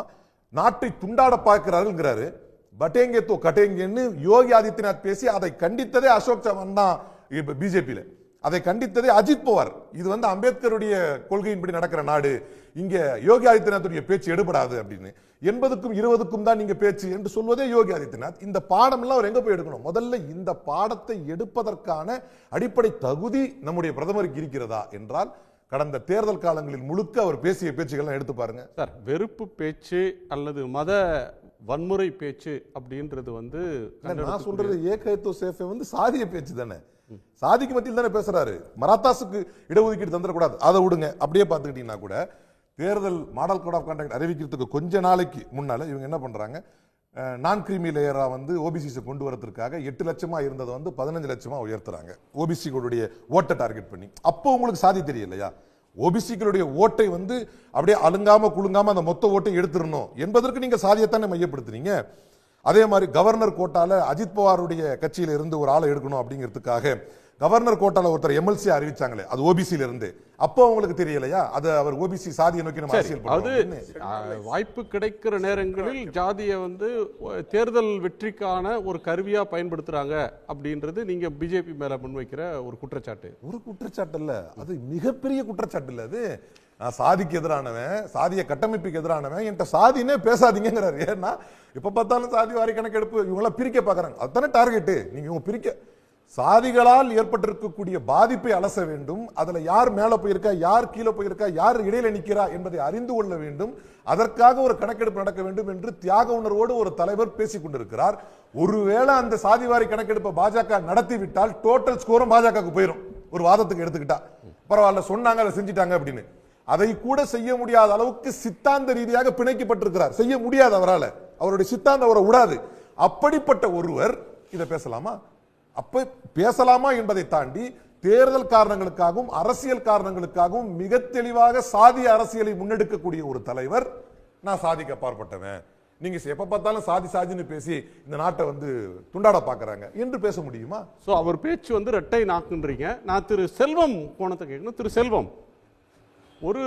நாட்டை துண்டாட பார்க்கிறாருங்கிறாரு, பட்டேங்கே தோ கட்டேங்கன்னு யோகி ஆதித்யநாத் பேசி அதை கண்டித்ததே அசோக் சவான் தான் பிஜேபியில, அதை கண்டித்ததே அஜித் பவார். இது வந்து அம்பேத்கருடைய கொள்கையின்படி நடக்கிற நாடு, இங்க யோகி ஆதித்யநாத்துடைய பேச்சு எடுபடாது அப்படின்னு. 80க்கும் 20க்கும் தான் நீங்க பேச்சு என்று சொல்வதே யோகி ஆதித்யநாத். இந்த பாடம் எல்லாம் அவர் எங்க போய் எடுக்கணும்? முதல்ல இந்த பாடத்தை எடுப்பதற்கான அடிப்படை தகுதி நம்முடைய பிரதமருக்கு இருக்கிறதா என்றால் கடந்த தேர்தல் காலங்களில் முழுக்க அவர் பேசிய பேச்சுகள் எடுத்து பாருங்க சார். வெறுப்பு பேச்சு அல்லது மத வன்முறை பேச்சு அப்படின்றது வந்து நான் சொல்றது ஏகேத்தோ சேஃபே வந்து சாதிய பேச்சு தானே, சாதிக்கு மத்தியில் தானே பேசுறாரு. மராத்தாஸுக்கு இடஒதுக்கீடு தந்துடக்கூடாது, அதை விடுங்க. அப்படியே பார்த்துக்கிட்டீங்கன்னா கூட தேர்தல் மாடல் கோட் ஆஃப் கான்டக்ட் அறிவிக்கிறதுக்கு கொஞ்ச நாளைக்கு முன்னால இவங்க என்ன பண்றாங்க, நான் கிரீமி லேயரா வந்து ஓபிசிஸை கொண்டு வரதுக்காக 8 லட்சமா இருந்ததை வந்து 15 லட்சமா உயர்த்துறாங்க ஓபிசிகளுடைய ஓட்டை டார்கெட் பண்ணி. அப்போ உங்களுக்கு சாதி தெரியலையா? ஓபிசிகளுடைய ஓட்டை வந்து அப்படியே அலுங்காம குலுங்காம அந்த மொத்த ஓட்டை எடுத்துடணும் என்பதற்கு நீங்க சாதியத்தானே மையப்படுத்துறீங்க. அதே மாதிரி கவர்னர் கோட்டால அஜித் பவாருடைய கட்சியில இருந்து ஒரு ஆளை எடுக்கணும் அப்படிங்கிறதுக்காக கவர்னர் கோட்டால ஒருத்தர் எம்எல்சி அறிவிச்சாங்களே, அது ஓபிசியில இருந்து. அப்போ உங்களுக்கு தெரியலையா அது அவர் ஓபிசி சாதியை நோக்கி நம்ம அரசியல் பண்ணுவோம்? வாய்ப்பு கிடைக்கிற நேரங்களில் ஜாதியை வந்து தேர்தல் வெற்றிக்கான ஒரு கருவியா பயன்படுத்துறாங்க அப்படின்றது நீங்க பிஜேபி மேல முன்வைக்கிற ஒரு குற்றச்சாட்டு. ஒரு குற்றச்சாட்டு இல்ல, அது மிகப்பெரிய குற்றச்சாட்டு இல்ல. அது சாதிக்கு எதிரானவன், சாதிய கட்டமைப்புக்கு எதிரானவன், என்கிட்ட சாதினே பேசாதீங்கிறாரு. ஏன்னா இப்ப பார்த்தாலும் சாதி வாரி கணக்கெடுப்பு இவங்களாம் பிரிக்க பாக்குறாங்க. அதுதானே டார்கெட். நீங்க இவங்க பிரிக்க சாதிகளால் ஏற்பட்டிருக்கக்கூடிய பாதிப்பை அலச வேண்டும். அதுல யார் மேல போயிருக்கா, யார் கீழே போயிருக்கா, யார் இடையில நிற்கிறா என்பதை அறிந்து கொள்ள வேண்டும். அதற்காக ஒரு கணக்கெடுப்பு நடக்க வேண்டும் என்று தியாக உணர்வோடு ஒரு தலைவர் பேசிக் கொண்டிருக்கிறார். ஒருவேளை அந்த சாதிவாரி கணக்கெடுப்பை பாஜக நடத்திவிட்டால் டோட்டல் ஸ்கோரும் பாஜகவுக்கு போயிடும். ஒரு வாதத்துக்கு எடுத்துக்கிட்டா பரவாயில்ல, சொன்னாங்க அதை செஞ்சிட்டாங்க அப்படின்னு. அதை கூட செய்ய முடியாத அளவுக்கு சித்தாந்த ரீதியாக பிணைக்கப்பட்டிருக்கிறார். செய்ய முடியாது அவரால், அவருடைய சித்தாந்தம் அவரை விடாது. அப்படிப்பட்ட ஒருவர் இதை பேசலாமா? அப்ப பேசலாமா என்பதை தாண்டி தேர்தல் காரணங்களுக்காகவும் அரசியல் காரணங்களுக்காகவும் மிக தெளிவாக சாதி அரசியலை முன்னெடுக்கக்கூடிய ஒரு தலைவர், நான் சாதிக்க அப்பாற்பட்டவன், நீங்க எப்ப பார்த்தாலும் சாதி சாதின்னு பேசி இந்த நாட்டை வந்து துண்டாட பாக்குறாங்க என்று பேச முடியுமா? சோ அவர் பேச்சு வந்து ரெட்டை நாக்குன்றீங்க. நான் திரு செல்வம் கோணத்தை கேட்கணும். திரு செல்வம், ஒரு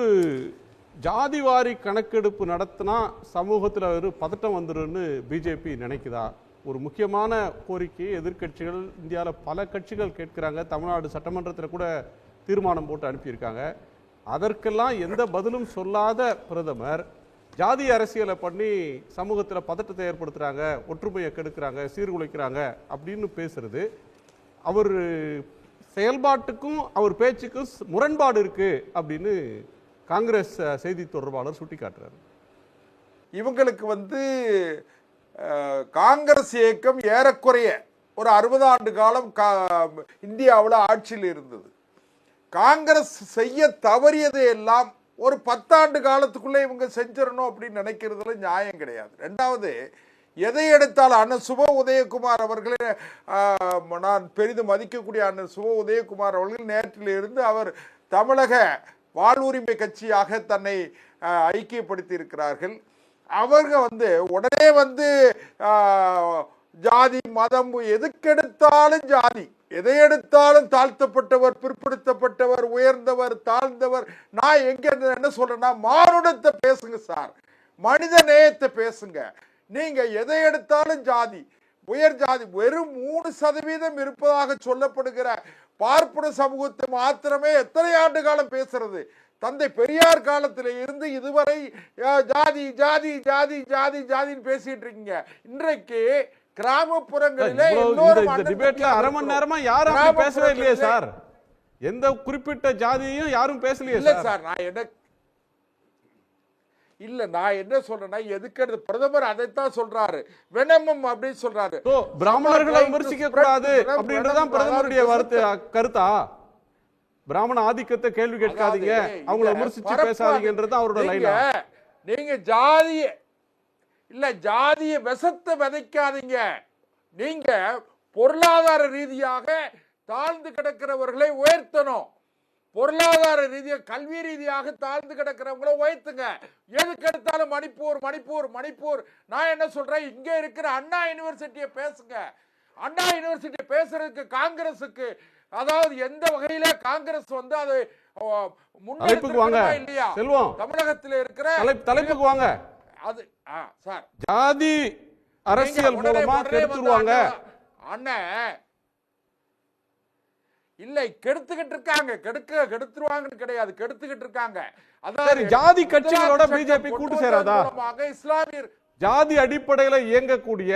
ஜாதிவாரி கணக்கெடுப்பு நடத்தினா சமூகத்தில் ஒரு பதட்டம் வந்துருன்னு பிஜேபி நினைக்குதா? ஒரு முக்கியமான கோரிக்கையை எதிர்க்கட்சிகள் இந்தியாவில் பல கட்சிகள் கேட்கிறாங்க. தமிழ்நாடு சட்டமன்றத்தில் கூட தீர்மானம் போட்டு அனுப்பியிருக்காங்க. அதற்கெல்லாம் எந்த பதிலும் சொல்லாத பிரதமர் ஜாதி அரசியலை பண்ணி சமூகத்தில் பதட்டத்தை ஏற்படுத்துகிறாங்க, ஒற்றுமையை கெடுக்கிறாங்க, சீர்குலைக்கிறாங்க அப்படின்னு பேசுறது அவர் செயல்பாட்டுக்கும் அவர் பேச்சுக்கும் முரண்பாடு இருக்கு அப்படின்னு காங்கிரஸ் செய்தி தொடர்பாளர் சுட்டி காட்டுறாரு. இவங்களுக்கு வந்து காங்கிரஸ் இயக்கம் ஏறக்குறைய ஒரு 60 ஆண்டு காலம் இந்தியாவில் ஆட்சியில் இருந்தது. காங்கிரஸ் செய்ய தவறியதை எல்லாம் ஒரு 10 ஆண்டு காலத்துக்குள்ளே இவங்க செஞ்சிடணும் அப்படின்னு நினைக்கிறதுல நியாயம் கிடையாது. ரெண்டாவது, எதை எடுத்தாலும் அண்ணன் சுப உதயகுமார் அவர்களே, நான் பெரிதும் மதிக்கக்கூடிய அண்ணன் சுப உதயகுமார் அவர்கள் நேற்றிலிருந்து அவர் தமிழக வாழ்வுரிமை கட்சியாக தன்னை ஐக்கியப்படுத்தி இருக்கிறார்கள். அவங்க வந்து உடனே வந்து ஜாதி மதம் எதுக்கெடுத்தாலும் ஜாதி, எதை எடுத்தாலும் தாழ்த்தப்பட்டவர், பிற்படுத்தப்பட்டவர், உயர்ந்தவர், தாழ்ந்தவர். நான் எங்க என்ன சொல்றேன்னா, மானுடத்தை பேசுங்க சார், மனித நேயத்தை பேசுங்க. நீங்க எதை எடுத்தாலும் ஜாதி, உயர் ஜாதி, வெறும் 3% இருப்பதாக சொல்லப்படுகிற பார்ப்பன சமூகத்தை மாத்திரமே எத்தனை ஆண்டு காலம் பேசுறது? தந்தை பெரியார் காலத்தில் இருந்து இதுவரை ஜாதி ஜாதி ஜாதி ஜாதி ஜாதின்னு பேசிட்டு இருக்கீங்க. இன்றைக்கு கிராமப்புறங்களிலே டிபேட்ல அரை மணி நேரமா யாரும் பேசவே இல்லையே சார். எந்த குறிப்பிட்ட ஜாதியையும் யாரும் பேசலையே சார். நான் என்ன சொல்றேன்னா, எதுக்கு பிரதமர் அதைத்தான் சொல்றாரு, வெனமம் அப்படின்னு சொல்றாரு. பிராமணர்களை விமர்சிக்க கூடாது அப்படின்றதான் பிரதமருடைய கருத்தா? பிராமண ஆதிக்கத்தை கேள்வி கேட்காதீங்க, அவங்களை விமர்சிச்சு பேசாதீங்கன்றது அவரோட லைன். நீங்க ஜாதிய விஷத்தை விதைக்காதீங்க. நீங்க பொருளாதார ரீதியாக தாழ்ந்து கிடக்கிறவர்களை உயர்த்தணும். பொருளாதார ரீதியாக கல்வி ரீதியாக தாழ்ந்து கிடக்கிறவங்களை உயர்த்துங்க. எதுக்கு எடுத்தாலும் மணிப்பூர் மணிப்பூர் மணிப்பூர். நான் என்ன சொல்றேன், இங்க இருக்கிற அண்ணா யூனிவர்சிட்டியை பேசுங்க. அண்ணா யூனிவர்சிட்டி பேசுறதுக்கு காங்கிரசுக்கு, அதாவது எந்த வகையில காங்கிரஸ் வந்து அது இல்லையா தமிழகத்தில் இருக்கிற தலைப்புக்கு வாங்க. அது சார் ஜாதி அரசியல் மூலமா கெடுத்துருவாங்க அண்ணன் இல்லை, கெடுத்துக்கிட்டு இருக்காங்க. கெடுத்துருவாங்கன்னு கிடையாது, கெடுத்துக்கிட்டு இருக்காங்க. அதாவது ஜாதி கட்சிகளோட பிஜேபி கூட்டு சேராதா? இஸ்லாமியர் ஜாதி அடிப்படையில் இயங்கக்கூடிய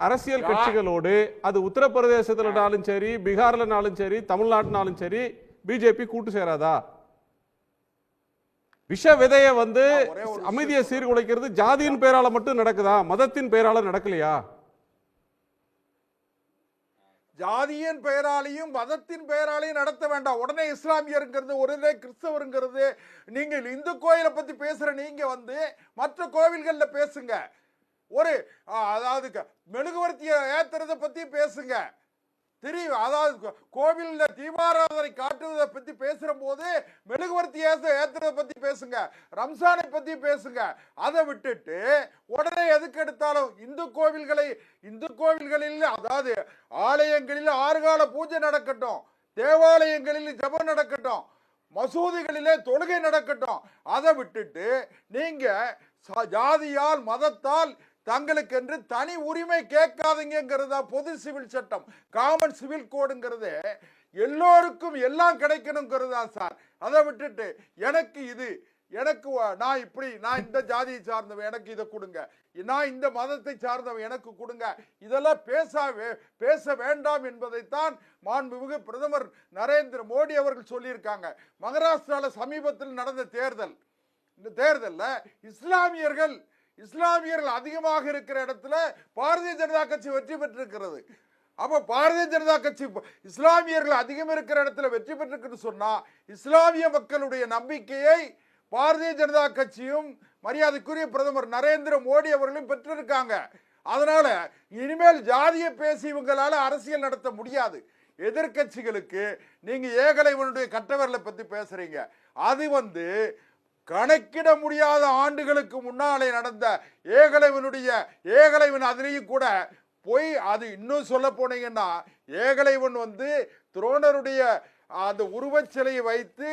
அரசியல் கட்சிகளோடு, அது உத்தரப்பிரதேசத்திலனாலும் சரி, பீகார்லனாலும் சரி, தமிழ்நாட்டினாலும் சரி, பிஜேபி கூட்டு சேராதா? விஷ விதைய வந்து அமைதியை சீர்குலைக்கிறது ஜாதியின் பெயரால மட்டும் நடக்குதா? மதத்தின் பெயரால நடக்கலையா? ஜாதியின் பெயராலையும் மதத்தின் பெயராலையும் நடத்த வேண்டாம். உடனே இஸ்லாமியருங்கிறது, உடனே கிறிஸ்தவருங்கிறது. நீங்கள் இந்து கோயிலை பத்தி பேசுற நீங்க வந்து மற்ற கோவில்கள்ல பேசுங்க. அதாவது மெழுகுவர்த்தியை ஏத்துறதை பத்தி பேசுங்க. அதாவது கோவில்ல தீபாராதனை காட்டுவதை பத்தி பேசுற போது மெழுகுவர்த்தி ஏத்துறதை பத்தி பேசுங்க, ரம்சானை பத்தி பேசுங்க. அதை விட்டுட்டு உடனே எதுக்கு எடுத்தாலும் இந்து கோவில்களில், அதாவது ஆலயங்களில் 6 கால பூஜை நடக்கட்டும், தேவாலயங்களில் ஜெபம் நடக்கட்டும், மசூதிகளிலே தொழுகை நடக்கட்டும். அதை விட்டுட்டு நீங்க ஜாதியால் மதத்தால் தங்களுக்கு என்று தனி உரிமை கேட்காதீங்கிறதா பொது சிவில் சட்டம், காமன் சிவில் கோடுங்கிறது. எல்லோருக்கும் எல்லாம் கிடைக்கணுங்கிறதா சார். அதை விட்டுட்டு நான் இந்த ஜாதியை சார்ந்தவன் எனக்கு இதை கொடுங்க, நான் இந்த மதத்தை சார்ந்தவன் எனக்கு கொடுங்க, இதெல்லாம் பேச வேண்டாம் என்பதைத்தான் மாண்புமிகு பிரதமர் நரேந்திர மோடி அவர்கள் சொல்லியிருக்காங்க. மகாராஷ்டிரால சமீபத்தில் நடந்த இந்த தேர்தலில் இஸ்லாமியர்கள் அதிகமாக இருக்கிற இடத்துல பாரதிய ஜனதா கட்சி வெற்றி பெற்றிருக்கிறது. அப்ப பாரதிய ஜனதா கட்சி இஸ்லாமியர்கள் அதிகம் இருக்கிற இடத்துல வெற்றி பெற்றிருக்கு சொன்னா, இஸ்லாமிய மக்களுடைய நம்பிக்கையை பாரதிய ஜனதா கட்சியும் மரியாதைக்குரிய பிரதமர் நரேந்திர மோடி அவர்களும் பெற்றிருக்காங்க. அதனால இனிமேல் ஜாதியை பேசி இவங்களால அரசியல் நடத்த முடியாது. எதிர்கட்சிகளுக்கு நீங்க ஏகலைவனுடைய கட்டவரலை பத்தி பேசுறீங்க. அது வந்து கணக்கிட முடியாத ஆண்டுகளுக்கு முன்னாலே நடந்த ஏகலைவன் அதிலையும் கூட போய், அது இன்னும் சொல்ல போனீங்கன்னா, ஏகலைவன் வந்து துரோணருடைய அந்த உருவச்சிலையை வைத்து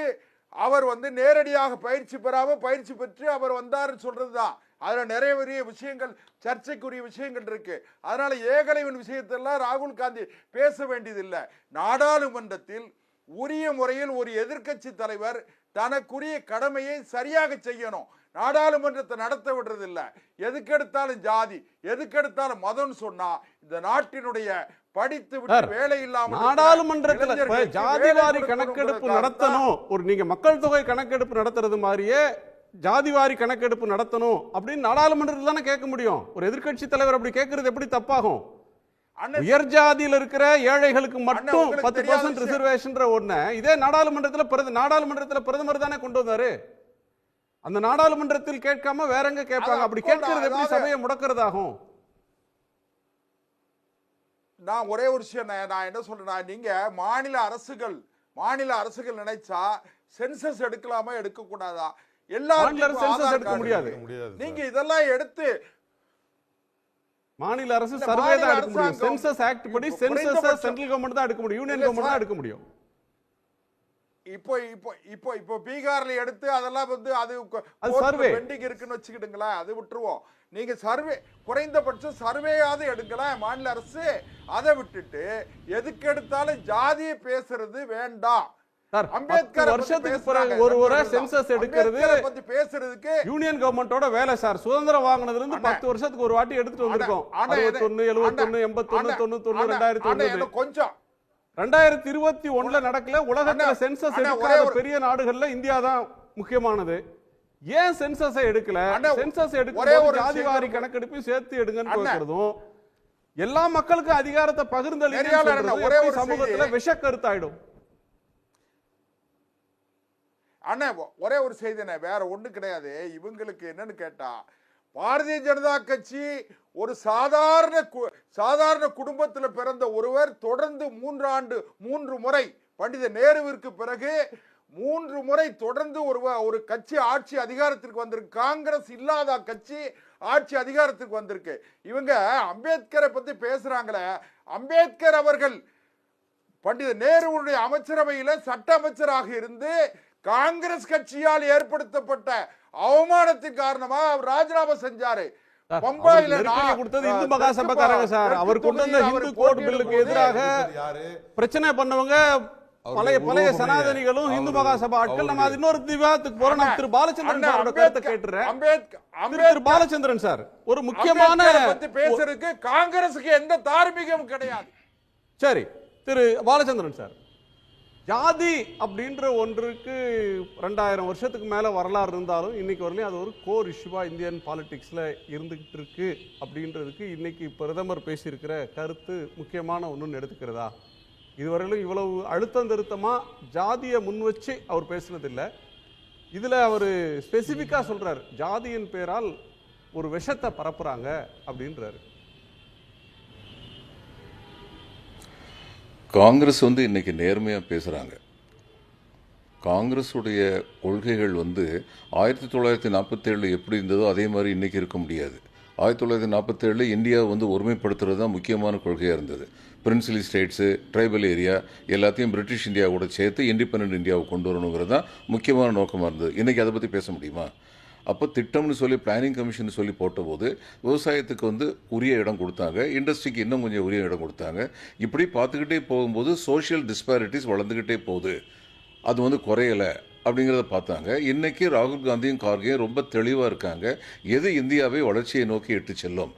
அவர் வந்து நேரடியாக பயிற்சி பெற்று அவர் வந்தாருன்னு சொல்றதுதான். அதுல நிறைய விஷயங்கள், சர்ச்சைக்குரிய விஷயங்கள் இருக்கு. அதனால ஏகலைவன் விஷயத்தெல்லாம் ராகுல் காந்தி பேச வேண்டியதில்லை. நாடாளுமன்றத்தில் உரிய முறையில் ஒரு எதிர்க்கட்சி தலைவர் தனக்குரிய கடமையை சரியாக செய்யணும். நாடாளுமன்றத்தை நடத்த விடுறதில்லை. எதுக்கெடுத்தாலும் ஜாதி, எதுக்கெடுத்தாலும் மதம் சொன்னா இந்த நாட்டினுடைய படித்து விட்டு வேலை இல்லாமல் நாடாளுமன்றத்தில் ஜாதிவாரி கணக்கெடுப்பு நடத்தணும். நீங்க மக்கள் தொகை கணக்கெடுப்பு நடத்துறது மாதிரியே ஜாதிவாரி கணக்கெடுப்பு நடத்தணும் அப்படின்னு நாடாளுமன்றத்தில் தானே கேட்க முடியும். ஒரு எதிர்க்கட்சி தலைவர் அப்படி கேட்கறது எப்படி தப்பாகும்? உயர் ஜாதியில் இருக்கிற ஏழைகளுக்கு மட்டும் 10% ரிசர்வேஷன் ஒண்ணு இதே நாடாளுமன்றத்தில் பிரதமர் தானே கொண்டு வந்தாரு. அந்த நாடாளுமன்றத்தில் கேட்காம வேற எங்க கேட்பாங்க? அப்படி கேட்கறது எப்படி சபையை முடக்கிறதாகும்? நான் ஒரே ஒரு விஷயம் நான் என்ன சொல்றேன், நீங்க மாநில அரசுகள் நினைச்சா சென்சஸ் எடுக்கலாமா எடுக்க கூடாதா? எல்லாரும் சென்சஸ் எடுக்க முடியாது. நீங்க இதெல்லாம் எடுத்து மாநில அரசு சர்வே தான் எடுக்க முடியும். சென்சஸ் ஆக்ட் படி சென்சஸ் சென்ட்ரல் கவர்மெண்ட் தான் எடுக்க முடியும், யூனியன் கவர்மெண்ட் தான் எடுக்க முடியும். இப்போ பீகார்ல எடுத்து அதெல்லாம் வந்து அது சர்வே பெண்டிங் இருக்குன்னு வச்சுக்கிடுங்களேன், அது விட்டுருவோம். நீங்க சர்வே, குறைந்தபட்சம் சர்வேயாவது எடுக்கலாம் மாநில அரசு. அதை விட்டுட்டு எதுக்கு எடுத்தாலும் ஜாதியை பேசுறது வேண்டாம். சார், அம்பேத்கர் 10 வருஷத்துக்கு பிறகு ஒரு முறை சென்சஸ் எடுக்கிறது பத்தி பேசுறதுக்கு யூனியன் கவர்மெண்டோட வேலை சார். சுதந்திரம் வாங்கினதுல இருந்து 10 வருஷத்துக்கு ஒரு வாட்டி எடுத்துட்டு வந்திருக்கோம். 61, 71, 81, 91, 2009 கொஞ்சம் 2021 நடக்கல. உலகத்துல சென்சஸ் எடுக்காத பெரிய நாடுகள்ல இந்தியா தான் முக்கியமானது. ஏன் சென்சஸை எடுக்கல? சென்சஸ் எடுக்கும்போது ஜாதிவாரி கணக்கெடுப்பையும் சேர்த்து எடுங்கன்னு கேட்கிறதும், எல்லா மக்களுக்கும் அதிகாரத்தை பகிர்ந்தளிக்கிறது சமூகத்துல விஷ கருத்தாயிடும். அண்ணா ஒரே ஒரு செய்தி, வேற ஒண்ணு கிடையாது. இவங்களுக்கு என்னன்னு கேட்டா, பாரதிய ஜனதா கட்சி ஒரு சாதாரண குடும்பத்தில் பிறந்த ஒருவர் தொடர்ந்து 3 முறை பண்டித நேருவிற்கு பிறகு 3 முறை தொடர்ந்து ஒரு கட்சி ஆட்சி அதிகாரத்திற்கு வந்திருக்கு. காங்கிரஸ் இல்லாத கட்சி ஆட்சி அதிகாரத்துக்கு வந்திருக்கு. இவங்க அம்பேத்கரை பத்தி பேசுறாங்களே, அம்பேத்கர் அவர்கள் பண்டித நேருவுடைய அமைச்சரவையில சட்ட அமைச்சராக இருந்து காங்கிரஸ் கட்சியால் ஏற்படுத்தப்பட்ட அவமானத்தின் காரணமா அவர் ராஜினாமா செஞ்சாரு. பம்பாயில இந்து மகாசபைக்காரங்க சார், அவர் கொண்டு வந்த இந்து கோட் பில்லுக்கு எதிராக பிரச்சனை பண்ணவங்க பழைய சனாதனிகளும் இந்து மகாசபா ஆட்கள். நம்ம அது இன்னொரு விவாதத்துக்கு போறோம். திரு பாலச்சந்திரன் சாரோட கருத்தை கேட்டுறேன். திரு பாலச்சந்திரன் சார், ஒரு முக்கியமான பத்தி பேசுறதுக்கு காங்கிரஸுக்கு எந்த தார்மீகமும் கிடையாது. சரி, திரு பாலச்சந்திரன் சார், ஜாதி அப்படின்ற ஒன்றுக்கு 2000 வருஷத்துக்கு மேல வரலாறு இருந்தாலும் இன்னைக்கு வரலையும் அது ஒரு கோர் இஷ்யூவா இந்தியன் பாலிடிக்ஸ்ல இருந்துகிட்டு இருக்கு அப்படின்றதுக்கு இன்னைக்கு பிரதமர் பேசியிருக்கிற கருத்து முக்கியமான ஒன்றுன்னு எடுத்துக்கிறதா? இதுவரையிலும் இவ்வளவு அழுத்தம் திருத்தமா ஜாதியை முன் வச்சு அவர் பேசினதில்லை. இதுல அவர் ஸ்பெசிபிக்கா சொல்றாரு, ஜாதியின் பேரால் ஒரு விஷத்தை பரப்புறாங்க அப்படின்றாரு. காங்கிரஸ் இன்னைக்கு நேர்மையாக பேசுகிறாங்க. காங்கிரஸுடைய கொள்கைகள் 1947 எப்படி இருந்ததோ அதே மாதிரி இன்றைக்கி இருக்க முடியாது. 1947 இந்தியாவை ஒருமைப்படுத்துறது தான் முக்கியமான கொள்கையாக இருந்தது. பிரின்சிலி ஸ்டேட்ஸு, ட்ரைபல் ஏரியா எல்லாத்தையும் பிரிட்டிஷ் இந்தியா கூட சேர்த்து இண்டிபெண்டன்ட் இந்தியாவை கொண்டு வரணுங்கிறது தான் முக்கியமான நோக்கமாக இருந்தது. இன்றைக்கி அதை பற்றி பேச முடியுமா? அப்போ திட்டம்னு சொல்லி பிளானிங் கமிஷன் சொல்லி போட்டபோது விவசாயத்துக்கு உரிய இடம் கொடுத்தாங்க, இண்டஸ்ட்ரிக்கு இன்னும் கொஞ்சம் உரிய இடம் கொடுத்தாங்க. இப்படி பார்த்துக்கிட்டே போகும்போது சோஷியல் டிஸ்பாரிட்டிஸ் வளர்ந்துக்கிட்டே போகுது, அது குறையலை அப்படிங்கிறத பார்த்தாங்க. இன்றைக்கி ராகுல் காந்தியும் கார்கேயும் ரொம்ப தெளிவாக இருக்காங்க. எது இந்தியாவை வளர்ச்சியை நோக்கி இட்டு செல்லும்?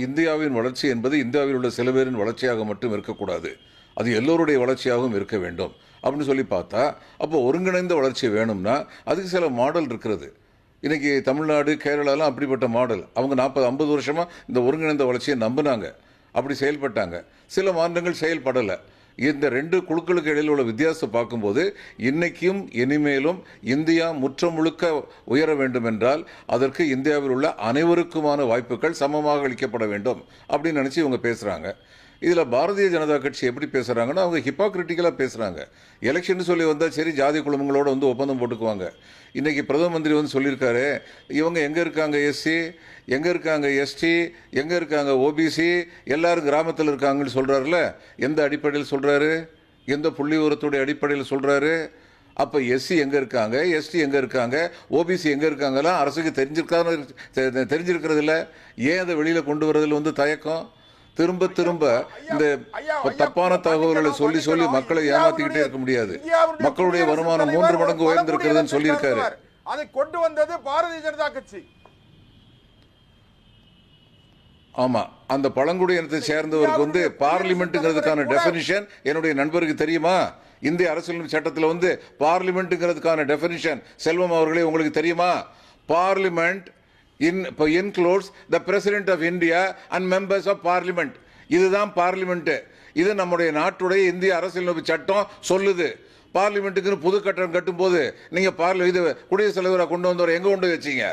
இந்தியாவின் வளர்ச்சி என்பது இந்தியாவில் உள்ள சில பேரின் வளர்ச்சியாக மட்டும் இருக்கக்கூடாது, அது எல்லோருடைய வளர்ச்சியாகவும் இருக்க வேண்டும் அப்படின்னு சொல்லி பார்த்தா, அப்போ ஒருங்கிணைந்த வளர்ச்சி வேணும்னா அதுக்கு சில மாடல் இருக்கிறது. இன்றைக்கி தமிழ்நாடு, கேரளாலாம் அப்படிப்பட்ட மாடல். அவங்க 40-50 வருஷமாக இந்த ஒருங்கிணைந்த வளர்ச்சியை நம்பினாங்க, அப்படி செயல்பட்டாங்க. சில மாநிலங்கள் செயல்படலை. இந்த 2 குழுக்களுக்கு இடையில் உள்ள வித்தியாசத்தை பார்க்கும்போது இன்னைக்கும் இனிமேலும் இந்தியா முற்ற முழுக்க உயர வேண்டும் என்றால் அதற்கு இந்தியாவில் உள்ள அனைவருக்குமான வாய்ப்புகள் சமமாக அளிக்கப்பட வேண்டும் அப்படின்னு நினச்சி இவங்க பேசுகிறாங்க. இதில் பாரதிய ஜனதா கட்சி எப்படி பேசுகிறாங்கன்னா, அவங்க ஹிப்போக்ரிட்டிக்கலாக பேசுகிறாங்க. எலெக்ஷன் சொல்லி வந்தால் சரி ஜாதி குழுமங்களோட ஒப்பந்தம் போட்டுக்குவாங்க. இன்றைக்கி பிரதம மந்திரி சொல்லியிருக்காரு, இவங்க எங்கே இருக்காங்க எஸ்சி, எங்கே இருக்காங்க எஸ்டி, எங்கே இருக்காங்க ஓபிசி, எல்லாரும் கிராமத்தில் இருக்காங்கன்னு சொல்கிறாருல. எந்த அடிப்படையில் சொல்கிறாரு? எந்த புள்ளி உரத்துடைய அடிப்படையில் சொல்கிறாரு? அப்போ எஸ்சி எங்கே இருக்காங்க, எஸ்டி எங்கே இருக்காங்க, ஓபிசி எங்கே இருக்காங்கலாம் அரசுக்கு தெரிஞ்சிருக்கிறது இல்லை. ஏன் அதை வெளியில் கொண்டு வரதில் தயக்கம்? திரும்ப திரும்ப இந்த தப்பான தகவல்களை சொல்லி மக்களை ஏமாத்திக்கிட்டே இருக்க முடியாது. மக்களுடைய வருமானம் 3 மடங்கு உயர்ந்திருக்கிறதுன்னு சொல்லியிருக்காரு. அதை கொண்டு வந்தது பாரதிய ஜனதா கட்சி. ஆமா, அந்த பழங்குடியினத்தை சேர்ந்தவருக்கு பார்லிமெண்ட்ங்கிறதுக்கான டெஃபினிஷன் என்னுடைய நண்பருக்கு தெரியுமா? இந்திய அரசியல் சட்டத்தில் பார்லிமெண்ட்ங்கிறதுக்கான டெஃபினிஷன் செல்வம் அவர்களே உங்களுக்கு தெரியுமா? Parliament includes the President of India and members of Parliament. இதுதான் பார்லிமெண்ட். இது நம்முடைய நாட்டுடைய இந்திய அரசியலமைப்பு சட்டம் சொல்லுது. பார்லிமெண்ட்டுக்கு புது கட்டடம் கட்டும் போது நீங்க இது குடியரசுத் தலைவராக கொண்டு வந்தவர் எங்க கொண்டு வச்சீங்க?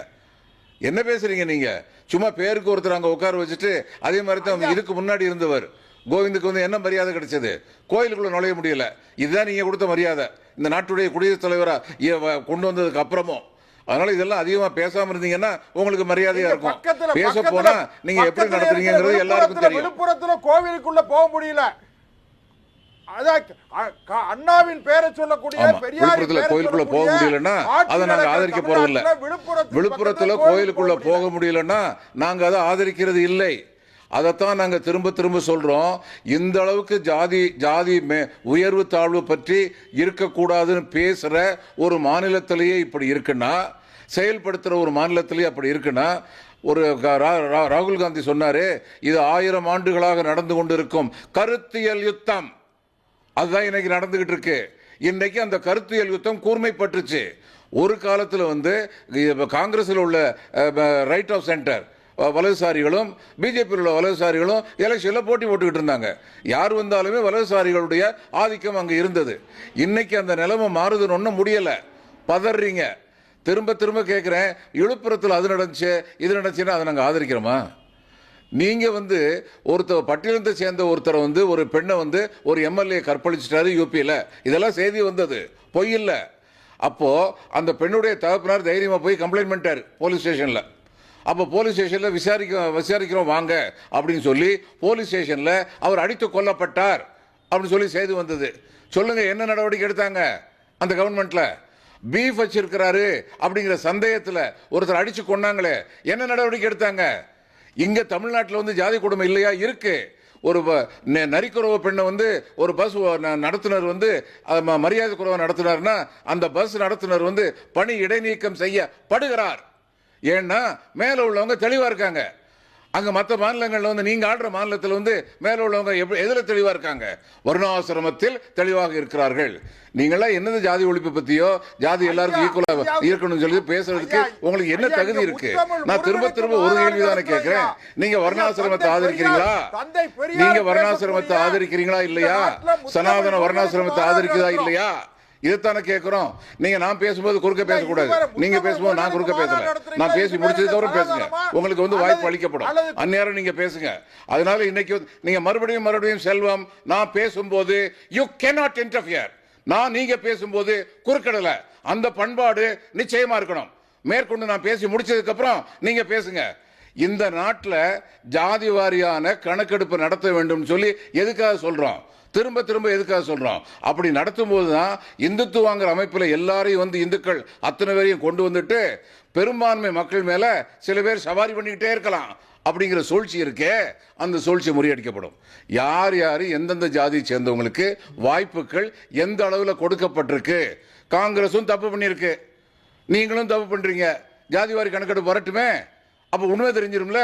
என்ன பேசுறீங்க நீங்க? சும்மா பேருக்கு ஒருத்தர் அங்க உட்கார வச்சுட்டு அதே மாதிரி தான் இதுக்கு முன்னாடி இருந்தவர் கோவிந்துக்கு என்ன மரியாதை கிடைச்சது? கோயிலுக்குள்ள நுழைய முடியல. இதுதான் நீங்க கொடுத்த மரியாதை இந்த நாட்டுடைய குடியரசுத் தலைவராக கொண்டு வந்ததுக்கு அப்புறமும். அதனால இதெல்லாம் அதிகமா பேசாம இருந்தீங்கன்னா உங்களுக்கு மரியாதையா இருக்கும். பேச போனா நீங்க எப்படி நடத்துறீங்கிறது எல்லாருக்கும் தெரியும். விழுப்புரத்துல கோவிலுக்குள்ள போக முடியல. அண்ணாவின் பேரை சொல்லக்கூடிய விழுப்புரத்துல கோயிலுக்குள்ள போக முடியலன்னா அதை நாங்க ஆதரிக்க போறதில்லை. விழுப்புரத்துல கோயிலுக்குள்ள போக முடியலன்னா நாங்க அதை ஆதரிக்கிறது இல்லை. அதைத்தான் நாங்கள் திரும்ப திரும்ப சொல்றோம். இந்த அளவுக்கு ஜாதி உயர்வு தாழ்வு பற்றி இருக்கக்கூடாதுன்னு பேசுற ஒரு மாநிலத்திலேயே இப்படி இருக்குன்னா, செயல்படுத்துற ஒரு மாநிலத்திலேயே அப்படி இருக்குன்னா, ஒரு ராகுல் காந்தி சொன்னாரு, இது 1000 ஆண்டுகளாக நடந்து கொண்டிருக்கும் கருத்தியல் யுத்தம். அதுதான் இன்னைக்கு நடந்துகிட்டு இருக்கு. இன்னைக்கு அந்த கருத்தியல் யுத்தம் கூர்மைப்பட்டுச்சு. ஒரு காலத்தில் காங்கிரஸில் உள்ள ரைட் ஆஃப் சென்டர் வலதுசாரிகளும் பிஜேபியில் உள்ள வலதுசாரிகளும் எலெக்ஷனில் போட்டி போட்டுக்கிட்டு இருந்தாங்க. யார் வந்தாலுமே வலதுசாரிகளுடைய ஆதிக்கம் அங்கே இருந்தது. இன்னைக்கு அந்த நிலைமை மாறுதுன்னு ஒன்றும் முடியலை. பதறீங்க. திரும்ப திரும்ப கேட்குறேன், விழுப்புரத்தில் அது நடந்துச்சு இது நடந்துச்சுன்னா அதை நாங்கள் ஆதரிக்கிறோமா? நீங்கள் ஒருத்தர் பட்டியலத்தை சேர்ந்த ஒருத்தரை ஒரு பெண்ணை ஒரு எம்எல்ஏ கற்பழிச்சிட்டாரு யூபியில். இதெல்லாம் செய்தி வந்தது, பொய் இல்லை. அப்போது அந்த பெண்ணுடைய தகப்பனார் தைரியமாக போய் கம்ப்ளைண்ட் பண்ணிட்டார் போலீஸ் ஸ்டேஷனில். அப்போ போலீஸ் ஸ்டேஷனில் விசாரிக்கிறோம் வாங்க அப்படின்னு சொல்லி போலீஸ் ஸ்டேஷனில் அவர் அடித்து கொல்லப்பட்டார் அப்படின்னு சொல்லி செய்தி வந்தது. சொல்லுங்க, என்ன நடவடிக்கை எடுத்தாங்க அந்த கவர்மெண்ட்டில்? பீஃப் வச்சிருக்கிறாரு அப்படிங்கிற சந்தேகத்தில் ஒருத்தர் அடித்து கொண்டாங்களே, என்ன நடவடிக்கை எடுத்தாங்க? இங்கே தமிழ்நாட்டில் ஜாதி கொடுமை இல்லையா? இருக்கு. ஒரு நரிக்குறவ பெண்ணை ஒரு பஸ் நடத்துனர் மரியாதை குறைவாக நடத்தினார்னா அந்த பஸ் நடத்துனர் பணி இடைநீக்கம் செய்யப்படுகிறார். ஏன்னா மேலே உள்ளவங்க தெளிவாக இருக்காங்க. அங்கே மற்ற மாநிலங்களில் நீங்கள் ஆடுற மாநிலத்தில் மேலே உள்ளவங்க எதில் தெளிவாக இருக்காங்க? வர்ணாசிரமத்தில் தெளிவாக இருக்கிறார்கள். நீங்களாம் என்னது ஜாதி ஒழிப்பு பற்றியோ ஜாதி எல்லாருக்கும் ஈக்குவலாக இருக்கணும்னு சொல்லி பேசுறதுக்கு உங்களுக்கு என்ன தகுதி இருக்கு? நான் திரும்ப திரும்ப ஒரு கேள்விதானே கேட்கிறேன். நீங்க வர்ணாசிரமத்தை ஆதரிக்கிறீங்களா? நீங்க வர்ணாசிரமத்தை ஆதரிக்கிறீங்களா இல்லையா? சனாதன வர்ணாசிரமத்தை ஆதரிக்கிறதா இல்லையா? இதைத்தானே கேட்கிறோம். நீங்க நான் பேசும்போது குறுக்க பேசக்கூடாது. நீங்க பேசும்போது நான் குறுக்க பேசல. நான் பேசி முடிச்சதுக்கு அப்புறம் பேசுங்க. உங்களுக்கு வாய்ப்பு அளிக்கப்படும். அந்நேரம் நீங்க பேசுங்க. அதனால இன்னைக்கு நீங்க மறுபடியும் செல்வம், நான் பேசும்போது யூ கேனாட் இன்டர்ஃபியர். நீங்க பேசும்போது குறுக்கிடல. அந்த பண்பாடு நிச்சயமா இருக்கணும். மேற்கொண்டு நான் பேசி முடிச்சதுக்கு அப்புறம் நீங்க பேசுங்க. இந்த நாட்டில் ஜாதி வாரியான கணக்கெடுப்பு நடத்த வேண்டும் சொல்லி எதுக்காக சொல்றோம்? திரும்ப திரும்ப எதுக்காக சொல்றோம்? அப்படி நடத்தும் போதுதான் இந்துத்துவங்கிற அமைப்பில் எல்லாரையும் இந்துக்கள் அத்தனை பேரையும் கொண்டு வந்துட்டு பெரும்பான்மை மக்கள் மேல சில பேர் சவாரி பண்ணிக்கிட்டே இருக்கலாம் அப்படிங்கிற சூழ்ச்சி இருக்கே, அந்த சூழ்ச்சி முறியடிக்கப்படும். யார் எந்தெந்த ஜாதியை சேர்ந்தவங்களுக்கு வாய்ப்புகள் எந்த அளவில் கொடுக்கப்பட்டிருக்கு? காங்கிரஸும் தப்பு பண்ணியிருக்கு, நீங்களும் தப்பு பண்றீங்க. ஜாதிவாரி கணக்கெடுப்பு வரட்டுமே, அப்போ உண்மை தெரிஞ்சிரும்ல.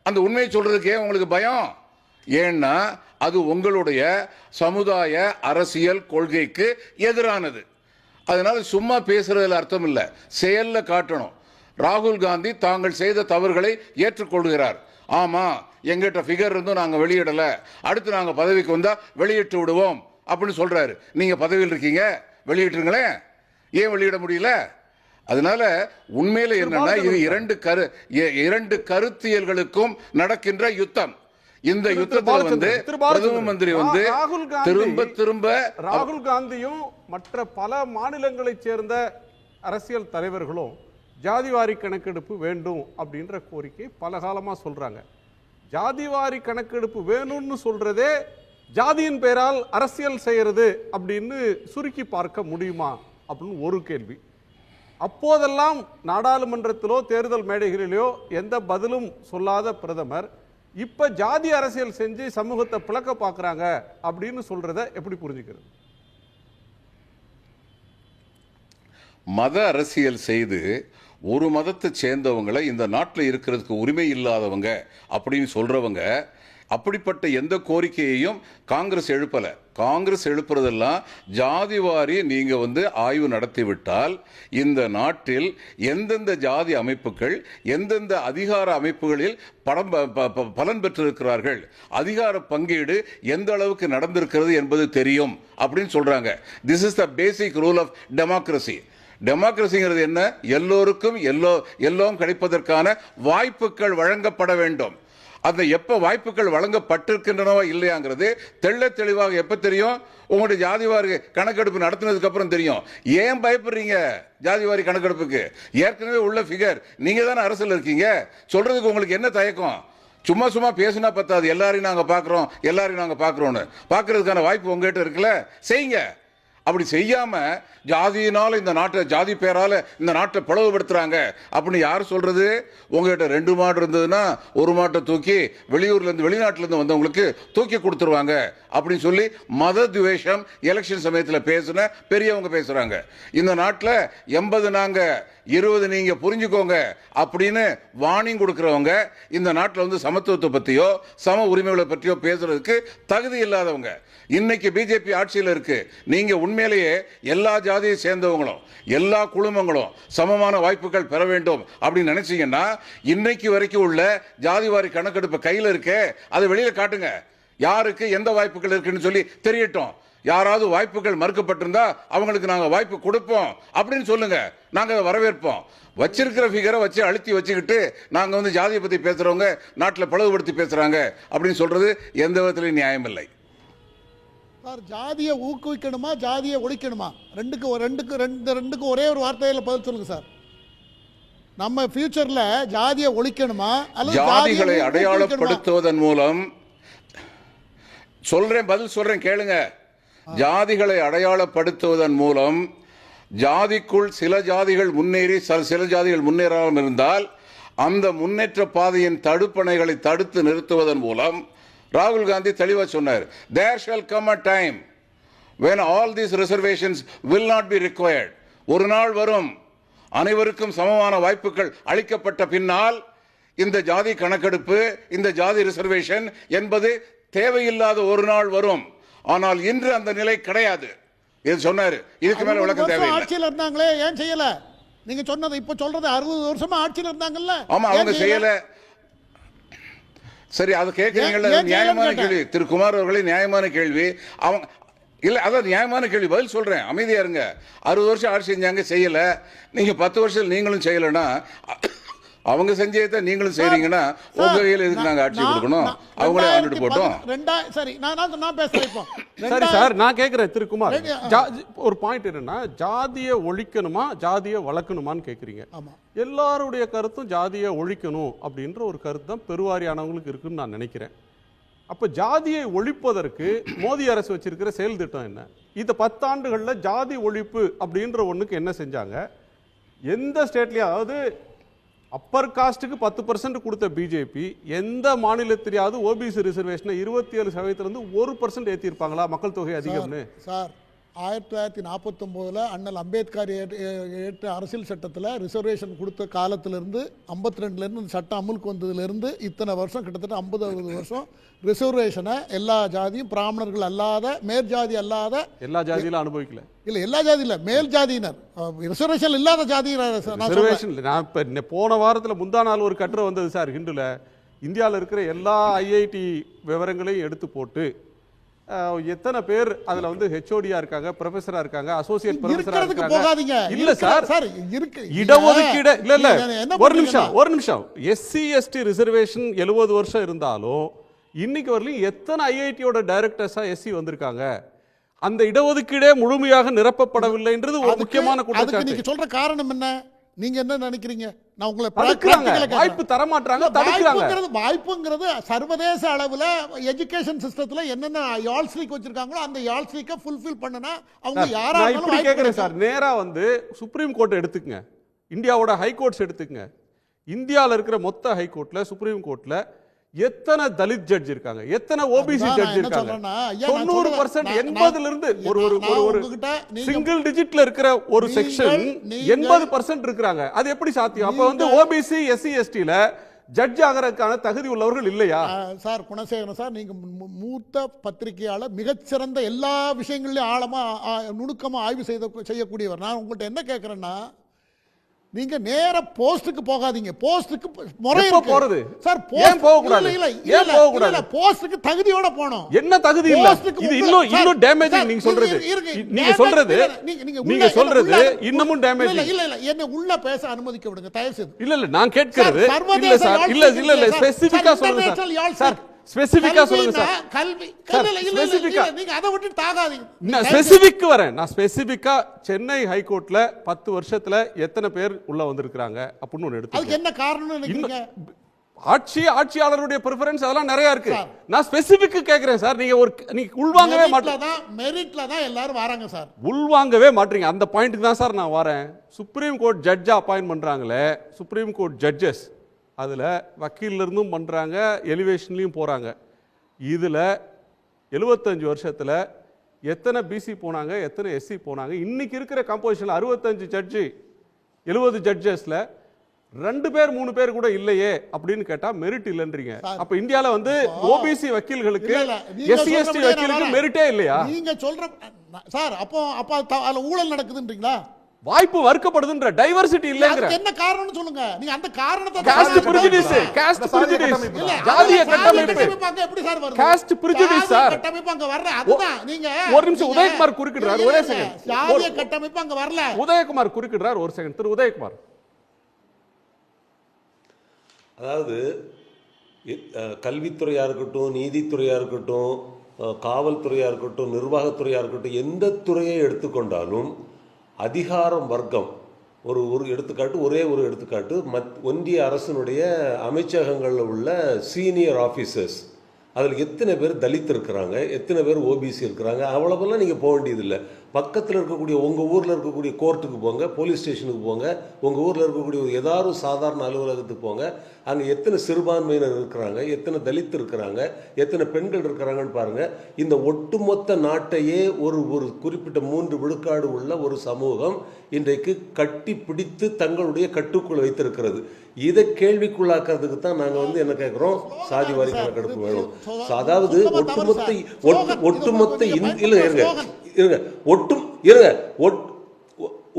அந்த உண்மையை சொல்றதுக்கே உங்களுக்கு பயம். ஏன்னா அது உங்களுடைய சமுதாய அரசியல் கொள்கைக்கு எதிரானது. அதனால சும்மா பேசுறதுல அர்த்தம் இல்லை, செயல்ல காட்டணும். ராகுல் காந்தி தாங்கள் செய்த தவறுகளை ஏற்றுக்கொள்கிறார். ஆமா, எங்கிட்ட ஃபிகர் இருந்தும் நாங்க வெளியிடல, அடுத்து நாங்க பதவிக்கு வந்தா வெளியிட்டு விடுவோம் அப்படின்னு சொல்றாரு. நீங்க பதவியில் இருக்கீங்க, வெளியிட்டுருங்களேன். ஏன் வெளியிட முடியல? அதனால உண்மையில என்னன்னா இது இரண்டு கருத்தியல்களுக்கும் நடக்கின்ற யுத்தம். இந்த யுத்தத்தில் பிரதம மந்திரி திரும்ப ராகுல் காந்தியும் மற்ற பல மாநிலங்களைச் சேர்ந்த அரசியல் தலைவர்களும் ஜாதிவாரி கணக்கெடுப்பு வேண்டும் அப்படின்ற கோரிக்கை பல காலமா சொல்றாங்க. ஜாதிவாரி கணக்கெடுப்பு வேணும்னு சொல்றதே ஜாதியின் பெயரால் அரசியல் செய்யறது அப்படின்னு சுருக்கி பார்க்க முடியுமா அப்படின்னு ஒரு கேள்வி. அப்போதெல்லாம் நாடாளுமன்றத்திலோ தேர்தல் மேடைகளிலோ எந்த பதிலும் சொல்லாத பிரதமர் இப்ப ஜாதி அரசியல் செஞ்சு சமூகத்தை பிளக்க பார்க்கறாங்க அப்படின்னு சொல்றத எப்படி புரிஞ்சுக்கிறது? மத அரசியல் செய்து ஒரு மதத்தை சேர்ந்தவங்களை இந்த நாட்டில் இருக்கிறதுக்கு உரிமை இல்லாதவங்க அப்படின்னு சொல்றவங்க, அப்படிப்பட்ட எந்த கோரிக்கையையும் காங்கிரஸ் எழுப்பல. காங்கிரஸ் எழுப்புறதெல்லாம் ஜாதிவாரி நீங்க ஆய்வு நடத்திவிட்டால் இந்த நாட்டில் எந்தெந்த ஜாதி அமைப்புகள் எந்தெந்த அதிகார அமைப்புகளில் பலன் பெற்றிருக்கிறார்கள், அதிகார பங்கீடு எந்த அளவுக்கு நடந்திருக்கிறது என்பது தெரியும் அப்படின்னு சொல்றாங்க. This is the basic rule of democracy. டெமோக்ரஸிங்கிறது என்ன? எல்லோருக்கும் எல்லாம் கிடைப்பதற்கான வாய்ப்புகள் வழங்கப்பட வேண்டும். அந்த எப்ப வாய்ப்புகள் வழங்கப்பட்டிருக்கின்றனவா இல்லையாங்கிறது தெள்ள தெளிவாக எப்ப தெரியும்? உங்களுடைய ஜாதிவாரி கணக்கெடுப்பு நடத்தினதுக்கு அப்புறம் தெரியும். ஏன் பயப்படுறீங்க ஜாதிவாரி கணக்கெடுப்புக்கு? ஏற்கனவே உள்ள ஃபிகர், நீங்க தானே அரசியல் இருக்கீங்க, சொல்றதுக்கு உங்களுக்கு என்ன தயக்கம்? சும்மா சும்மா பேசினா பத்தாது. எல்லாரையும் நாங்க பாக்குறோம்னு பாக்குறதுக்கான வாய்ப்பு உங்ககிட்ட இருக்குல்ல, செய்யுங்க. அப்படி செய்யாம ஜாதியினால இந்த நாட்டை, ஜாதி பேரால இந்த நாட்டை பிளவுபடுத்துறாங்க அப்படின்னு யார் சொல்றது? உங்ககிட்ட 2 மாடு இருந்ததுன்னா 1 மாட்டை தூக்கி வெளிநாட்டுல இருந்து வந்தவங்களுக்கு தூக்கி கொடுத்துருவாங்க அப்படின்னு சொல்லி மத துவேஷம் எலெக்ஷன் சமயத்தில் பேசுன பெரியவங்க பேசுறாங்க. இந்த நாட்டில் 80 நாங்க 20 நீங்க புரிஞ்சுக்கோங்க அப்படின்னு வார்னிங் கொடுக்கிறவங்க இந்த நாட்டில் வந்து சமத்துவத்தை பத்தியோ சம உரிமைகளை பற்றியோ பேசுறதுக்கு தகுதி இல்லாதவங்க. இன்னைக்கு பிஜேபி ஆட்சியில் இருக்கு. நீங்க உண்மையிலேயே எல்லா ஜாதியை சேர்ந்தவங்களும் எல்லா குழுமங்களும் சமமான வாய்ப்புகள் பெற வேண்டும் அப்படின்னு நினைச்சீங்கன்னா இன்னைக்கு வரைக்கும் உள்ள ஜாதிவாரி கணக்கெடுப்பு கையில் இருக்கே, அதை வெளியில காட்டுங்க. யாருக்கு எந்த வாய்ப்புகள் இருக்குன்னு சொல்லி தெரியட்டும். யாராவது வாய்ப்புகள் மறுக்கப்பட்டிருந்தா அவங்களுக்கு நாங்க வாய்ப்பு கொடுப்போம் அப்படின்னு சொல்லுங்க, நாங்க அதை வரவேற்போம். வச்சிருக்கிற ஃபிகரை வச்சு அழுத்தி வச்சுக்கிட்டு நாங்க வந்து ஜாதியை பத்தி பேசுறவங்க நாட்டில் பிளவுபடுத்தி பேசுறாங்க அப்படின்னு சொல்றது எந்த விதத்திலையும் நியாயம் இல்லை. சார், ஜாதியை ஊக்குவிக்கணுமா ஜாதியை ஒழிக்கணுமா? ரெண்டுக்கும் ஒரே ஒரு வார்த்தையில் பதில் சொல்லுங்க சார். நம்ம ஃபியூச்சர்ல ஜாதியை ஒழிக்கணுமா அல்லது ஜாதிகளை அடையாளப்படுத்துவதன் மூலம் பதில் சொல்றேன் கேளுங்க. ஜாதிகளை அடையாளப்படுத்துவதன் மூலம் ஜாதிக்குள் சில ஜாதிகள் முன்னேறி சில ஜாதிகள் முன்னேறாமல் இருந்தால் அந்த முன்னேற்ற பாதையின் தடுப்பணைகளை தடுத்து நிறுத்துவதன் மூலம் ராகுல் காந்தி தெளிவாக சொன்னார், there shall come a time when all these reservations will not be required. ஒரு நாள் வரும், அனைவருக்கும் சமமான வாய்ப்புகள் அளிக்கப்பட்ட பின்னால் இந்த ஜாதி கணக்கெடுப்பு, இந்த ஜாதி ரிசர்வேஷன் என்பது தேவையில்லாத ஒரு நாள் வரும். ஆனால் இன்று அந்த நிலை கிடையாது. இது சொன்னாரு. இதுக்கு மேல விளக்கம் தேவையில்லை. ஆட்சியில் இருந்தாங்களே, ஏன் செய்யல? நீங்க சொன்னது இப்ப சொல்றது 60 வருஷமா ஆட்சியில் இருந்தாங்கல்ல. ஆமா, அவங்க செய்யல. சரி, அது கேட்கறீங்கல்ல, நியாயமான கேள்வி. திரு குமார் அவர்களே, நியாயமான கேள்வி. அவங்க இல்ல, அதான் நியாயமான கேள்வி, பதில் சொல்றேன், அமைதியா இருங்க. 60 வருஷம் ஆட்சி செஞ்சாங்க, செய்யல. நீங்க 10 வருஷம் நீங்களும் செய்யலன்னா அவங்க செஞ்சதை நீங்களும் செய்றீங்கன்னா உங்க கையில் எதுக்கு நாங்க ஆட்சி கொடுக்கணும்? அவங்களே ஆண்டுட்டு போட்டோம். சரி, நான் பேசுறேன் இப்போ. சரி சார், நான் கேட்கிறேன் திருக்குமார், ஒரு பாயிண்ட் என்னன்னா, ஜாதியை ஒழிக்கணுமா ஜாதியை வளர்க்கணுமான்னு கேட்குறீங்க. எல்லாருடைய கருத்தும் ஜாதியை ஒழிக்கணும் அப்படின்ற ஒரு கருத்து தான் பெருவாரியானவங்களுக்கு இருக்குன்னு நான் நினைக்கிறேன். அப்ப ஜாதியை ஒழிப்பதற்கு மோடி அரசு வச்சிருக்கிற செயல் திட்டம் என்ன? இந்த 10 ஆண்டுகளில் ஜாதி ஒழிப்பு அப்படின்ற ஒண்ணுக்கு என்ன செஞ்சாங்க? எந்த ஸ்டேட்லயும், அதாவது அப்பர் காஸ்ட்டுக்கு 10% கொடுத்த பிஜேபி எந்த மாநிலத்திலேயாவது ஓபிசி ரிசர்வேஷனை 27% 1% ஏற்றிருப்பாங்களா? மக்கள் தொகை அதிகம்னு சார், 1949 அண்ணல் அம்பேத்கர் ஏற்ற அரசியல் சட்டத்தில் ரிசர்வேஷன் கொடுத்த காலத்திலிருந்து 52லேருந்து இந்த சட்டம் அமுலுக்கு வந்ததுலேருந்து இத்தனை வருஷம், கிட்டத்தட்ட 50-60 வருஷம் ரிசர்வேஷனை எல்லா ஜாதியும், பிராமணர்கள் அல்லாத, மேற்ஜாதி அல்லாத எல்லா ஜாதியிலும் அனுபவிக்கல. இல்லை, எல்லா ஜாதி இல்லை, மேல் ஜாதியினர், ரிசர்வேஷன் இல்லாத ஜாதியினர். நான் இப்போ போன வாரத்தில் முந்தா நாள் ஒரு கட்டுரை வந்தது சார் ஹிண்டுல. இந்தியாவில் இருக்கிற எல்லா ஐஐடி விவரங்களையும் எடுத்து போட்டு எத்தனை பேர் அதுல வந்து ஹெச்ஓடியா இருக்காங்க, ப்ரொஃபஸரா இருக்காங்க, அசோசியேட் ப்ரொஃபஸரா இருக்காங்க. இல்ல சார், இடஒதுக்கீடு இல்ல ஒரு நிமிஷம் எஸ்சி எஸ்டி ரிசர்வேஷன் 70 வருஷம் இருந்தாலும் இன்னைக்கு வரலையும் எத்தனை ஐஐடியோட டைரக்டர்ஸா எஸ்சி வந்திருக்காங்க? அந்த இடஒதுக்கீடே முழுமையாக நிரப்பப்படவில்லைன்றது ஒரு முக்கியமான குற்றச்சாட்டு. நீங்க சொல்ற காரணம் என்ன? நீங்க என்ன நினைக்கிறீங்க? நான் உங்களை வாய்ப்பு தர மாட்டாங்க, தடுக்கறாங்க. வாய்ப்புங்கிறது சர்வதேச அளவுல எஜுகேஷன் சிஸ்டத்துல என்னென்ன யாழ்ஸ்ட்ரீக் வச்சிருக்காங்களோ அந்த யாழ்ஸ்ட்ரீக்கை ஃபுல்ஃபில் பண்ணனா அவங்க யாராலும் இப்படி கேக்குறேன் சார். நேரா வந்து சுப்ரீம் கோர்ட் எடுத்துக்கங்க, இந்தியாவோட ஹை கோர்ட்ஸ் எடுத்துக்கங்க. இந்தியாவில் இருக்கிற மொத்த ஹை கோர்ட்ல, சுப்ரீம் கோர்ட்ல எத்தனை தலித் ஜட்ஜ் இருக்காங்க, எத்தனை ஓபிசி ஜட்ஜ் இருக்காங்க? 90% 80ல இருந்து ஒரு சிங்கிள் டிஜிட்ல இருக்கிற ஒரு செக்ஷன் 80% இருக்காங்க. அது எப்படி சாத்தியம்? அப்ப வந்து ஓபிசி எஸ்சி எஸ்டில ஜட்ஜ் ஆகிறதுக்கான தகுதி உள்ளவர்கள் இல்லையா? சார் குணசேகரன் சார், நீங்க மூத்த பத்திரிகையாளர், மிகச்சிறந்த எல்லா விஷயங்களையும் ஆழமா நுணுக்கமா ஆய்வு செய்யக்கூடியவர். நான் உங்கள்கிட்ட என்ன கேட்கிறேன்னா, நீங்க நேர போஸ்டுக்கு போகாதீங்க. போஸ்டுக்கு முறை போறது சார், ஏன் போக கூடாது? ஏன் போக கூடாது? போஸ்டுக்கு தகுதியோட போணும். என்ன தகுதி இல்ல? இது இன்னும் டேமேஜிங். நீங்க சொல்றது இன்னமும் டேமேஜ். இல்ல என்ன உள்ள பேச அனுமதிக்க விடுங்க தயவு செய்து. இல்ல நான் கேட்கிறது இல்ல சார், இல்ல ஸ்பெசிஃபிக்கா சொல்லுங்க சார். ஸ்பெசிஃபிக்கா சொல்லுங்க சார். கல்வி நீங்க அதை விட்டு தாகாதீங்க. நான் ஸ்பெசிஃபிக் வரேன். நான் ஸ்பெசிஃபிக்கா சென்னை ஹை கோர்ட்ல 10 வருஷத்துல எத்தனை பேர் உள்ள வந்திருக்காங்க அப்படின்னு ஒன்னு எடுத்து, அதுக்கு என்ன காரணம் நினைக்கிறீங்க? ஆட்சியாளருடைய பிரெஃபரன்ஸ் அதெல்லாம் நிறைய இருக்கு. நான் ஸ்பெசிபிக் கேக்குறேன் சார். நீங்க உள்வாங்கவே மாட்டீங்க. மெரிட்ல தான் எல்லாரும் வராங்க சார். உள்வாங்கவே மாட்டீங்க. அந்த பாயிண்ட்க்கு தான் சார் நான் வரேன். சுப்ரீம் கோர்ட் ஜட்ஜா அப்பாயின்ட் பண்றாங்களே, சுப்ரீம் கோர்ட் ஜட்ஜஸ் அதுல வக்கீல்ல இருந்தும் பண்றாங்க, எலிவேஷன்லயும் போறாங்க. இதுல 75 வருஷத்துல எத்தனை பிசி போனாங்க, எத்தனை எஸ்சி போனாங்க? இன்னைக்கு இருக்கிற கம்போசிஷன்ல 65 ஜட்ஜி 70 ஜட்ஜஸ்ல 2 பேர் 3 பேர் கூட இல்லையே அப்படின்னு கேட்டா மெரிட் இல்லன்றீங்க. அப்ப இந்தியால வந்து ஓபிசி வக்கீல்களுக்கு எஸ்சி எஸ்டி வக்கீலுக்கு மெரிட்டே இல்லையா? நீங்க சொல்ற சார் அப்போ அதுல ஊழல் நடக்குதுன்றீங்களா? வாய்ப்பு மறுக்கப்படுதுன்ற டைவர்சிட்டி இல்லங்கற என்ன காரணம்னு சொல்லுங்க. நீங்க அந்த காரணத்தை காஸ்ட் பிரெஜுடிஸ் ஜாதிய கட்டமைப்பு எப்படி சார் வருது? காஸ்ட் பிரெஜுடிஸ் சார் கட்டமைப்பு அங்க வரல. அதுதான் நீங்க ஒரு நிமிஷம் உதயகுமார் குறுக்கிடுறார். ஒரே செகண்ட். ஜாதிய கட்டமைப்பு அங்க வரல. உதயகுமார் குறுக்கிடுறார். ஒரு செகண்ட். திரு உதயகுமார், அதாவது கல்வித்துறையாக இருக்கட்டும், நீதித்துறையாக இருக்கட்டும், காவல்துறையாக இருக்கட்டும், நிர்வாகத்துறையாக இருக்கட்டும், எந்த துறையை எடுத்துக்கொண்டாலும் அதிகாரம் வர்க்கம் ஒரு எடுத்துக்காட்டு, ஒரே ஒரு எடுத்துக்காட்டு, ஒன்றிய அரசினுடைய அமைச்சகங்களில் உள்ள சீனியர் ஆஃபீஸர்ஸ் அதில் எத்தனை பேர் தலித் இருக்கிறாங்க, எத்தனை பேர் ஓபிசி இருக்கிறாங்க, அவ்வளோவெல்லாம் நீங்கள் போக வேண்டியதில்லை. பக்கத்தில் இருக்கக்கூடிய உங்கள் ஊரில் இருக்கக்கூடிய கோர்ட்டுக்கு போங்க, போலீஸ் ஸ்டேஷனுக்கு போங்க, உங்கள் ஊரில் இருக்கக்கூடிய ஏதாவது சாதாரண அலுவலகத்துக்கு போங்க, அங்கே எத்தனை சிறுபான்மையினர் இருக்கிறாங்க, எத்தனை தலித் இருக்கிறாங்க, எத்தனை பெண்கள் இருக்கிறாங்கன்னு பாருங்கள். இந்த ஒட்டுமொத்த நாட்டையே ஒரு குறிப்பிட்ட 3 விழுக்காடு உள்ள ஒரு சமூகம் இன்றைக்கு கட்டி பிடித்து தங்களுடைய கட்டுக்குள் வைத்திருக்கிறது. இதை கேள்விக்குள்ளாக்குறதுக்கு தான் நாங்கள் வந்து என்ன கேட்குறோம், சாதி வாரி கணக்கெடுப்பு வேணும். அதாவது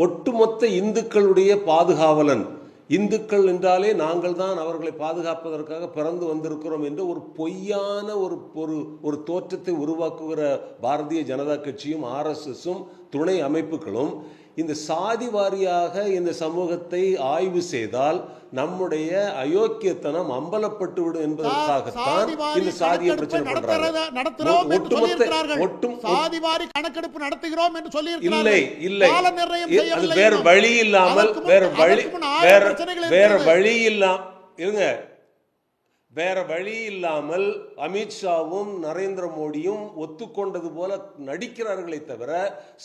ஒட்டுமொத்த இந்துக்களுடைய பாதுகாவலன், இந்துக்கள் என்றாலே நாங்கள் தான் அவர்களை பாதுகாப்பதற்காக பிறந்து வந்திருக்கிறோம் என்று ஒரு பொய்யான ஒரு தோற்றத்தை உருவாக்குகிற பாரதிய ஜனதா கட்சியும் RSSம் துணை அமைப்புகளும் இந்த சாதி வாரியாக இந்த சமூகத்தை ஆய்வு செய்தால் நம்முடைய அயோக்கியத்தனம் அம்பலப்பட்டுவிடும் என்பதற்காகத்தான் இந்த சாதிய பிரச்சனை இல்லை இல்லை அது வேற வழி இல்லாமல் வேற வழி இல்லாமல் அமித்ஷாவும் நரேந்திர மோடியும் ஒத்துக்கொண்டது போல நடிக்கிறார்களே தவிர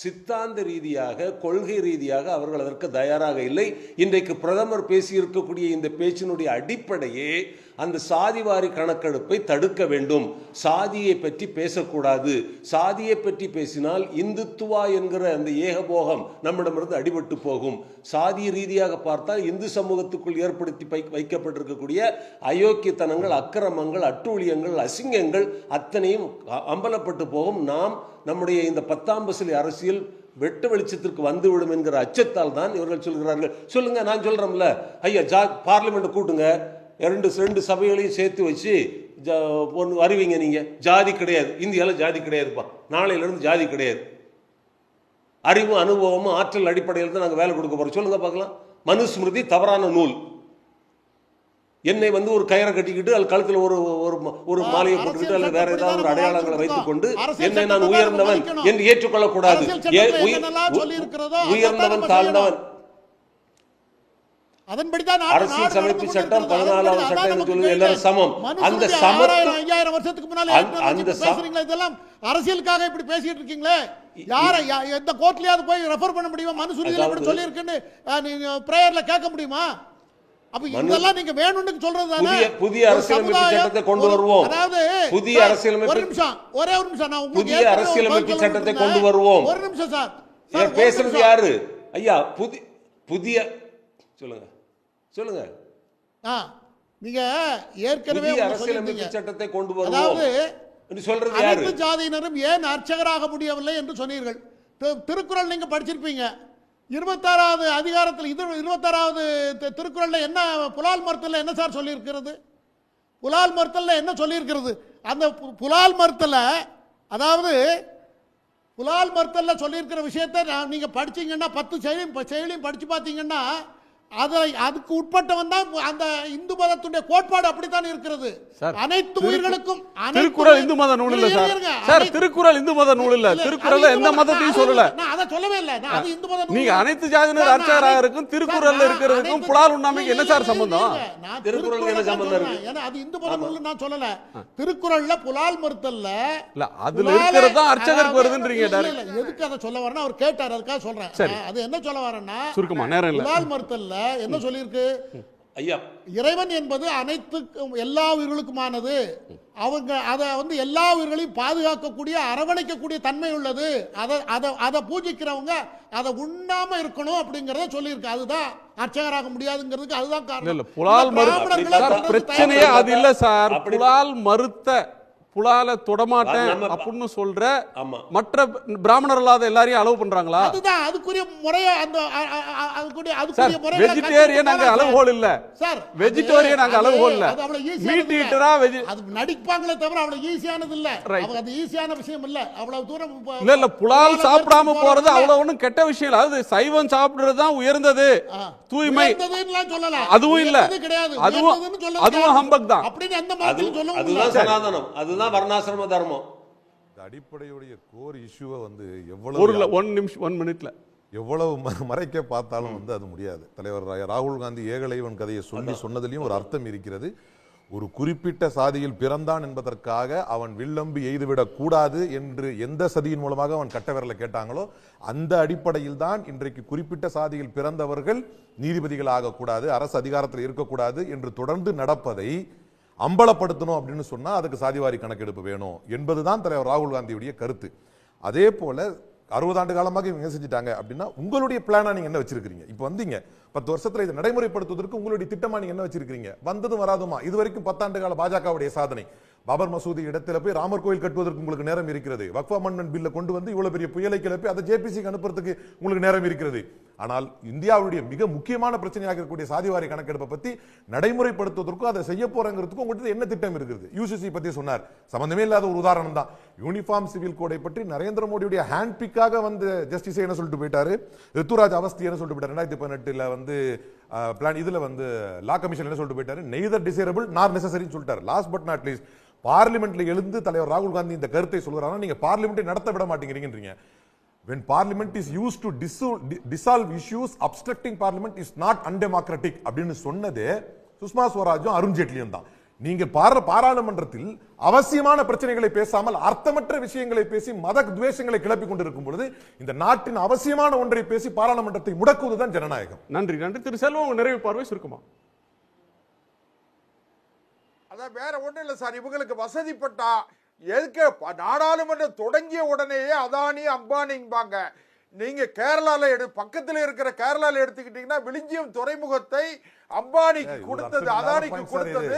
சித்தாந்த ரீதியாக, கொள்கை ரீதியாக அவர்கள் அதற்கு தயாராக இல்லை. இன்றைக்கு பிரதமர் பேசியிருக்கக்கூடிய இந்த பேச்சினுடைய அடிப்படையே அந்த சாதிவாரி கணக்கெடுப்பை தடுக்க வேண்டும். சாதியை பற்றி பேசக்கூடாது. சாதியை பற்றி பேசினால் இந்துத்துவா என்கிற அந்த ஏகபோகம் நம்மிடமிருந்து அடிபட்டு போகும். சாதிய ரீதியாக பார்த்தால் இந்து சமூகத்துக்குள் ஏற்படுத்தி வைக்கப்பட்டிருக்கக்கூடிய அயோக்கியத்தனங்கள், அக்கிரமங்கள், அட்டூழியங்கள், அசிங்கங்கள் அத்தனையும் அம்பலப்பட்டு போகும். நாம் நம்முடைய இந்த 10ஆம் பசிலி அரசியல் வெட்ட வெளிச்சத்திற்கு வந்துவிடும் என்கிற அச்சத்தால் தான் இவர்கள் சொல்கிறார்கள். சொல்லுங்க, நான் சொல்றேன்ல ஐயா, பார்லிமெண்ட் கூட்டுங்க, ரெண்டு சபைகளையும் சேர்த்து வச்சு ஒன்று அறிவிங்க. நீங்க ஜாதி கிடையாது, இந்தியாவில் ஜாதி கிடையாதுப்பா, நாளையிலிருந்து ஜாதி கிடையாது, அறிவு அனுபவமும் ஆற்றல் அடிப்படையில் தான் நாங்கள் வேலை கொடுக்க போறோம். சொல்லுங்க பார்க்கலாம். மனுஸ்மிருதி தவறான நூல். என்னை வந்து ஒரு கயிறை கட்டிக்கிட்டு அது கழுத்தில் ஒரு மாலையை போட்டுக்கிட்டு அல்லது வேற ஏதாவது ஒரு அடையாளங்களை வைத்துக் கொண்டு என்னை நான் உயர்ந்தவன் என்று ஏற்றுக்கொள்ளக்கூடாது. உயர்ந்தவன் தாழ்ந்தவன் அரசியல் சமைப்பு சட்டம் 14வது சட்டம் என்று சொல்வது எல்லாரும் சமம். அந்த சமத்துவம் 5000 வருஷத்துக்கு முன்னால அந்த பேசுறீங்களா? இதெல்லாம் அரசியலுக்காக இப்படி பேசிட்டு இருக்கீங்களே, யார எந்த கோர்ட்லயாவது போய் ரெஃபர் பண்ண முடியுமா? மனுஸ்மிருதியில இப்படி சொல்லி இருக்குன்னு நீங்க பிரேயர்ல கேட்க முடியுமா? அப்ப இதெல்லாம் நீங்க வேணும்னு சொல்றது தானே. புதிய அரசியலமைப்பு சட்டத்தை கொண்டு வருவோம். அதாவது புதிய அரசியலமைப்பு, ஒரு நிமிஷம், ஒரே ஒரு நிமிஷம், நான் உங்களுக்கு புதிய அரசியலமைப்பு சட்டத்தை கொண்டு வருவோம். ஒரு நிமிஷம் சார், பேசுறது யாரு ஐயா? புதிய சொல்லுங்க சொல்லுங்க. நீங்க ஏற்கனவே அரசியலமைப்பு சட்டத்தை கொண்டு வருவோம். அதாவது சொல்றது யாரு? அனைத்து ஜாதியினரும் ஏன் அர்ச்சகராக முடியவில்லை என்று சொன்னீர்கள். திருக்குறள் நீங்க படிச்சிருப்பீங்க. 26வது அதிகாரத்தில் 26வது திருக்குறள்ல என்ன, புலால் மறுத்தல்ல என்ன சார் சொல்லியிருக்கிறது? புலால் மறுத்தல்ல என்ன சொல்லியிருக்கிறது? அந்த புலால் மறுத்தல, அதாவது புலால் மறுத்தல்ல சொல்லியிருக்கிற விஷயத்தை நீங்க படிச்சீங்கன்னா 10 செயலையும் படிச்சு பார்த்தீங்கன்னா அதுக்கு உட்பட்டவன் தான் அந்த இந்து மதத்துடைய கோட்பாடு அப்படித்தான் இருக்கிறது. அனைத்து உயிர்களுக்கும் திருக்குறள் இந்து மத நூல் இல்ல சார். சார் திருக்குறள் இந்து மத நூல் இல்ல. திருக்குறள்ல எந்த மதத்தையும் சொல்லல. நான் அத சொல்லவே இல்ல. நான் அது இந்து மத நூல். நீங்க அனைத்து ஜாதியினர் அர்ச்சகராக இருக்கும் திருக்குறள்ல இருக்கிறதுக்கும் புலால் உண்ணாமைக்கு என்ன சார் சம்பந்தம்? திருக்குறளுக்கு என்ன சம்பந்தம் இருக்கு? ஏன்னா அது இந்து மத நூல் நான் சொல்லல. திருக்குறள்ல புலால் மறுத்தல்ல இல்ல அதுல இருக்கிறது தான் அர்ச்சகருக்கு வருதுன்றீங்க. எதுக்கு அத சொல்ல வரேன்னா அவர் கேட்டார், அதுக்காக சொல்றேன். அது என்ன சொல்ல வரேன்னா சுருக்கமா நேரம் இல்ல. புலால் மறுத்தல்ல என்ன சொல்லியிருக்கு? ஐயா, இறைவன் என்பது அனைத்து எல்லா உயிர்களுக்குமானது. அவங்க அதை எல்லா உயிர்களையும் பாதுகாக்கக்கூடிய அரவணைக்கக்கூடிய தன்மை உள்ளது. அதை பூஜிக்கிறவங்க அதை உண்ணாம இருக்கணும் அப்படிங்கறத சொல்லியிருக்கு. அதுதான் அர்ச்சகராக முடியாதுங்கிறதுக்கு அதுதான் காரணம். புலால் பிரச்சனையே அது இல்ல சார். புலால் மறுத்த புலால தொடமாட்டேன் அப்படின்னு சொல்ற மற்ற பிராமணர் இல்லாத எல்லாரையும் அலோவ் பண்றாங்களா? அதுதான் அதுக்குரிய முறைய அந்த அதுக்குரிய முறை. வெஜிடேரியன் அங்க அளவுகோல் இல்ல சார். வெஜிடேரியன் அங்க அளவுகோல் இல்ல. மீட் ஈட்டரா அது நடிப்பாங்களே தவிர அவ்வளவு ஈஸியானது இல்ல. அது ஈஸியான விஷயம் இல்ல. அவ்வளவு தூரம் இல்ல புலால் சாப்பிடாம போறது அவ்வளவு ஒண்ணும் கெட்ட விஷயம் இல்ல. அது சைவம் சாப்பிடுறது தான் உயர்ந்தது, தூய்மை. அதுவும் இல்ல, அதுவும் ஹம்பக் தான். அப்படின்னு எந்த மதத்திலும் சொல்ல முடியாது. அதுதான் சனாதனம், அதுதான் வர்ணாசிரம தர்மம். அடிப்படையுடைய கோர் இஷ்யூவை எவ்வளவு 1 நிமிஷம் 1 மினிட்ல எவ்வளவு மறைக்க பார்த்தாலும் அது முடியாது. தலைவர் ராகுல் காந்தி ஏகலைவன் கதையை சொன்னதிலையும் ஒரு அர்த்தம் இருக்கிறது. ஒரு குறிப்பிட்ட சாதியில் பிறந்தான் என்பதற்காக அவன் வில்லம்பு எய்துவிடக் கூடாது என்று எந்த சதியின் மூலமாக அவன் கட்ட விரல கேட்டாங்களோ அந்த அடிப்படையில் தான் இன்றைக்கு குறிப்பிட்ட சாதியில் பிறந்தவர்கள் நீதிபதிகள் ஆகக்கூடாது, அரசு அதிகாரத்தில் இருக்கக்கூடாது என்று தொடர்ந்து நடப்பதை அம்பலப்படுத்தணும் அப்படின்னு சொன்னா அதுக்கு சாதிவாரி கணக்கெடுப்பு வேணும் என்பதுதான் தலைவர் ராகுல் காந்தியுடைய கருத்து. அதே போல 60 ஆண்டு காலமாக இவங்க செஞ்சுட்டாங்க அப்படின்னா உங்களுடைய பிளானா நீங்க என்ன வச்சிருக்கீங்க? இப்ப வந்தீங்க 10 வருஷத்துல இதை நடைமுறைப்படுத்துவதற்கு உங்களுடைய திட்டமா நீங்க என்ன வச்சிருக்கீங்க? வந்ததும் வராதுமா இது வரைக்கும் 10 ஆண்டு கால பாஜகவுடைய சாதனை. பாபர் மசூதி இடத்துல போய் ராமர் கோயில் கட்டுவதற்கு உங்களுக்கு நேரம் இருக்கிறது. வக்ஃப் அமெண்ட்மென்ட் பில்லை கொண்டு வந்து இவ்வளவு பெரிய புயலை கிளப்பி அதை ஜேபிசிக்கு அனுப்புறதுக்கு உங்களுக்கு நேரம் இருக்கிறது. ஆனால் இந்தியாவுடைய மிக முக்கியமான பிரச்சனையாக இருக்கக்கூடிய சாதிவாரி கணக்கெடுப்பை பத்தி நடைமுறைப்படுத்துவதற்கும் அதை செய்ய போறங்கிறதுக்கும் உங்கள்கிட்ட என்ன திட்டம் இருக்குது? யூசிசி பத்தி சொன்னார், சம்பந்தமே இல்லாத ஒரு உதாரணம் தான். யூனிஃபார்ம் சிவில் கோடை பற்றி நரேந்திர மோடியுடைய ஹேண்ட் பிக்காக ஜஸ்டிஸ் என்ன சொல்லிட்டு போயிட்டாரு, ரித்துராஜ் அவஸ்தி என்ன சொல்லிட்டு போயிட்டாரு, 2018 பிளான் இதுல லா கமிஷன் என்ன சொல்லிட்டு போயிட்டாரு, நெய்தர் டிசைரபிள் நார் நெசசரின்னு சொல்லிட்டாரு. லாஸ்ட் பட் நாட் லீஸ்ட் பார்லிமெண்ட்ல எழுந்து தலைவர் ராகுல் காந்தி இந்த கருத்தை சொல்றாங்க. நீங்க பார்லிமெண்ட்டை நடத்த விட மாட்டேங்கிறீங்க. When parliament is used to dissolve issues, obstructing parliament is not undemocratic அப்படின்னு சொன்னதே சுஷ்மா ஸ்வராஜும் அருண் ஜேட்லியும் தான். நீங்க பாராளுமன்றத்தில் அவசியமான பிரச்சனைகளை பேசாமல் அர்த்தமற்ற விஷயங்களை பேசி மத துவேஷங்களை கிளப்பி கொண்டிருக்கும் பொழுது இந்த நாட்டின் அவசியமான ஒன்றை பேசி பாராளுமன்றத்தை முடக்குவதுதான் ஜனநாயகம். நன்றி நன்றி. திரு செல்வம் நிறைவு பார்வை சுருக்கமா. அதான் வேற ஒண்ணும் இல்லை சார். இவங்களுக்கு வசதிப்பட்டா எதுக்கு நாடாளுமன்றம் தொடங்கிய உடனேயே அதானி அம்பானிங்பாங்க. நீங்க கேரளால பக்கத்தில் இருக்கிற கேரளால எடுத்துக்கிட்டீங்கன்னா விழிஞ்சியம் துறைமுகத்தை அம்பானிக்கு கொடுத்தது, அதானிக்கு கொடுத்தது.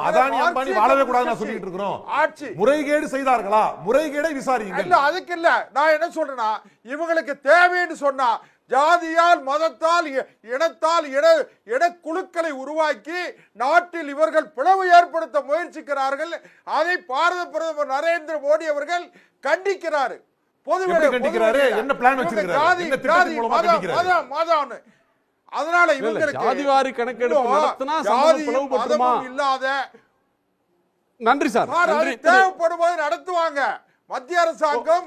அதானி அம்பானி வாழவே கூடாதுன்னு சொல்லிட்டு இருக்கிறோம். ஆட்சி முறைகேடு செய்தார்களா? முறைகேடை விசாரிங்க. இல்ல அதுக்கு இல்ல, நான் என்ன சொல்றேன்னா இவங்களுக்கு தேவைன்னு சொன்னா ஜாதியால் மதத்தால் இனத்தால் இனக்குழுக்களை உருவாக்கி நாட்டில் இவர்கள் பிளவு ஏற்படுத்த முயற்சிக்கிறார்கள். அதை பாரத பிரதமர் நரேந்திர மோடி அவர்கள் கண்டிக்கிறார். அதனால இவங்களுக்கு ஜாதிவாரி கணக்கெடுப்பு நடத்தினா மதமும் இல்லாத நன்றி சார் தேவைப்படும்போது நடத்துவாங்க. மத்திய அரசாங்கம்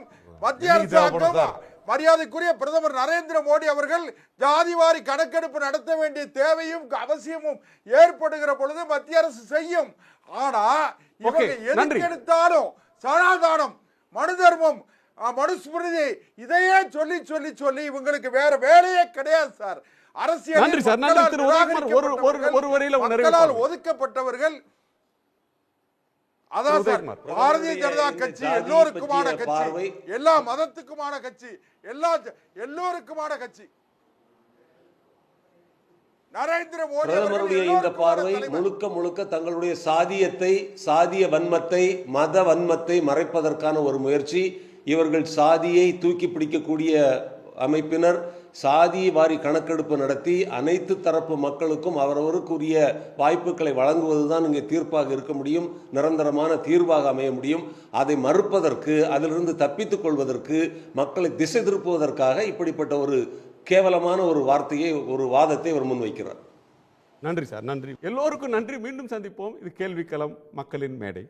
மரியாதைக்குரிய பிரதமர் நரேந்திர மோடி அவர்கள் ஜாதிவாரி கணக்கெடுப்பு நடத்த வேண்டிய தேவையும் அவசியமும் ஏற்படுகிற பொழுது மத்திய அரசு செய்யும். ஆனா இவங்க எதுக்கு எடுத்தாலும் சனாதானம், மனு தர்மம், மனுஸ்மிருதி இதையே சொல்லி சொல்லி சொல்லி இவங்களுக்கு வேற வேலையே கிடையாது சார். அரசியல் மக்களால் ஒதுக்கப்பட்டவர்கள். அதான் சார் பாரதிய ஜனதா கட்சி எல்லோருக்குமான கட்சி, எல்லா மதத்துக்குமான கட்சி, எல்லோருக்குமான கட்சி. நரேந்திர மோடி பிரதமருடைய இந்த பார்வை முழுக்க முழுக்க தங்களுடைய சாதியத்தை, சாதிய வன்மத்தை, மத வன்மத்தை மறைப்பதற்கான ஒரு முயற்சி. இவர்கள் சாதியை தூக்கி பிடிக்கக்கூடிய அமைப்பினர் சாதி வாரி கணக்கெடுப்பு நடத்தி அனைத்து தரப்பு மக்களுக்கும் அவரவருக்குரிய வாய்ப்புகளை வழங்குவதுதான் இங்கே தீர்ப்பாக இருக்க முடியும், நிரந்தரமான தீர்வாக அமைய முடியும். அதை மறுப்பதற்கு, அதிலிருந்து தப்பித்துக் கொள்வதற்கு, மக்களை திசை திருப்புவதற்காக இப்படிப்பட்ட ஒரு கேவலமான ஒரு வார்த்தையை, ஒரு வாதத்தை அவர் முன்வைக்கிறார். நன்றி சார், நன்றி. எல்லோருக்கும் நன்றி. மீண்டும் சந்திப்போம். இது கேள்விக்களம், மக்களின் மேடை.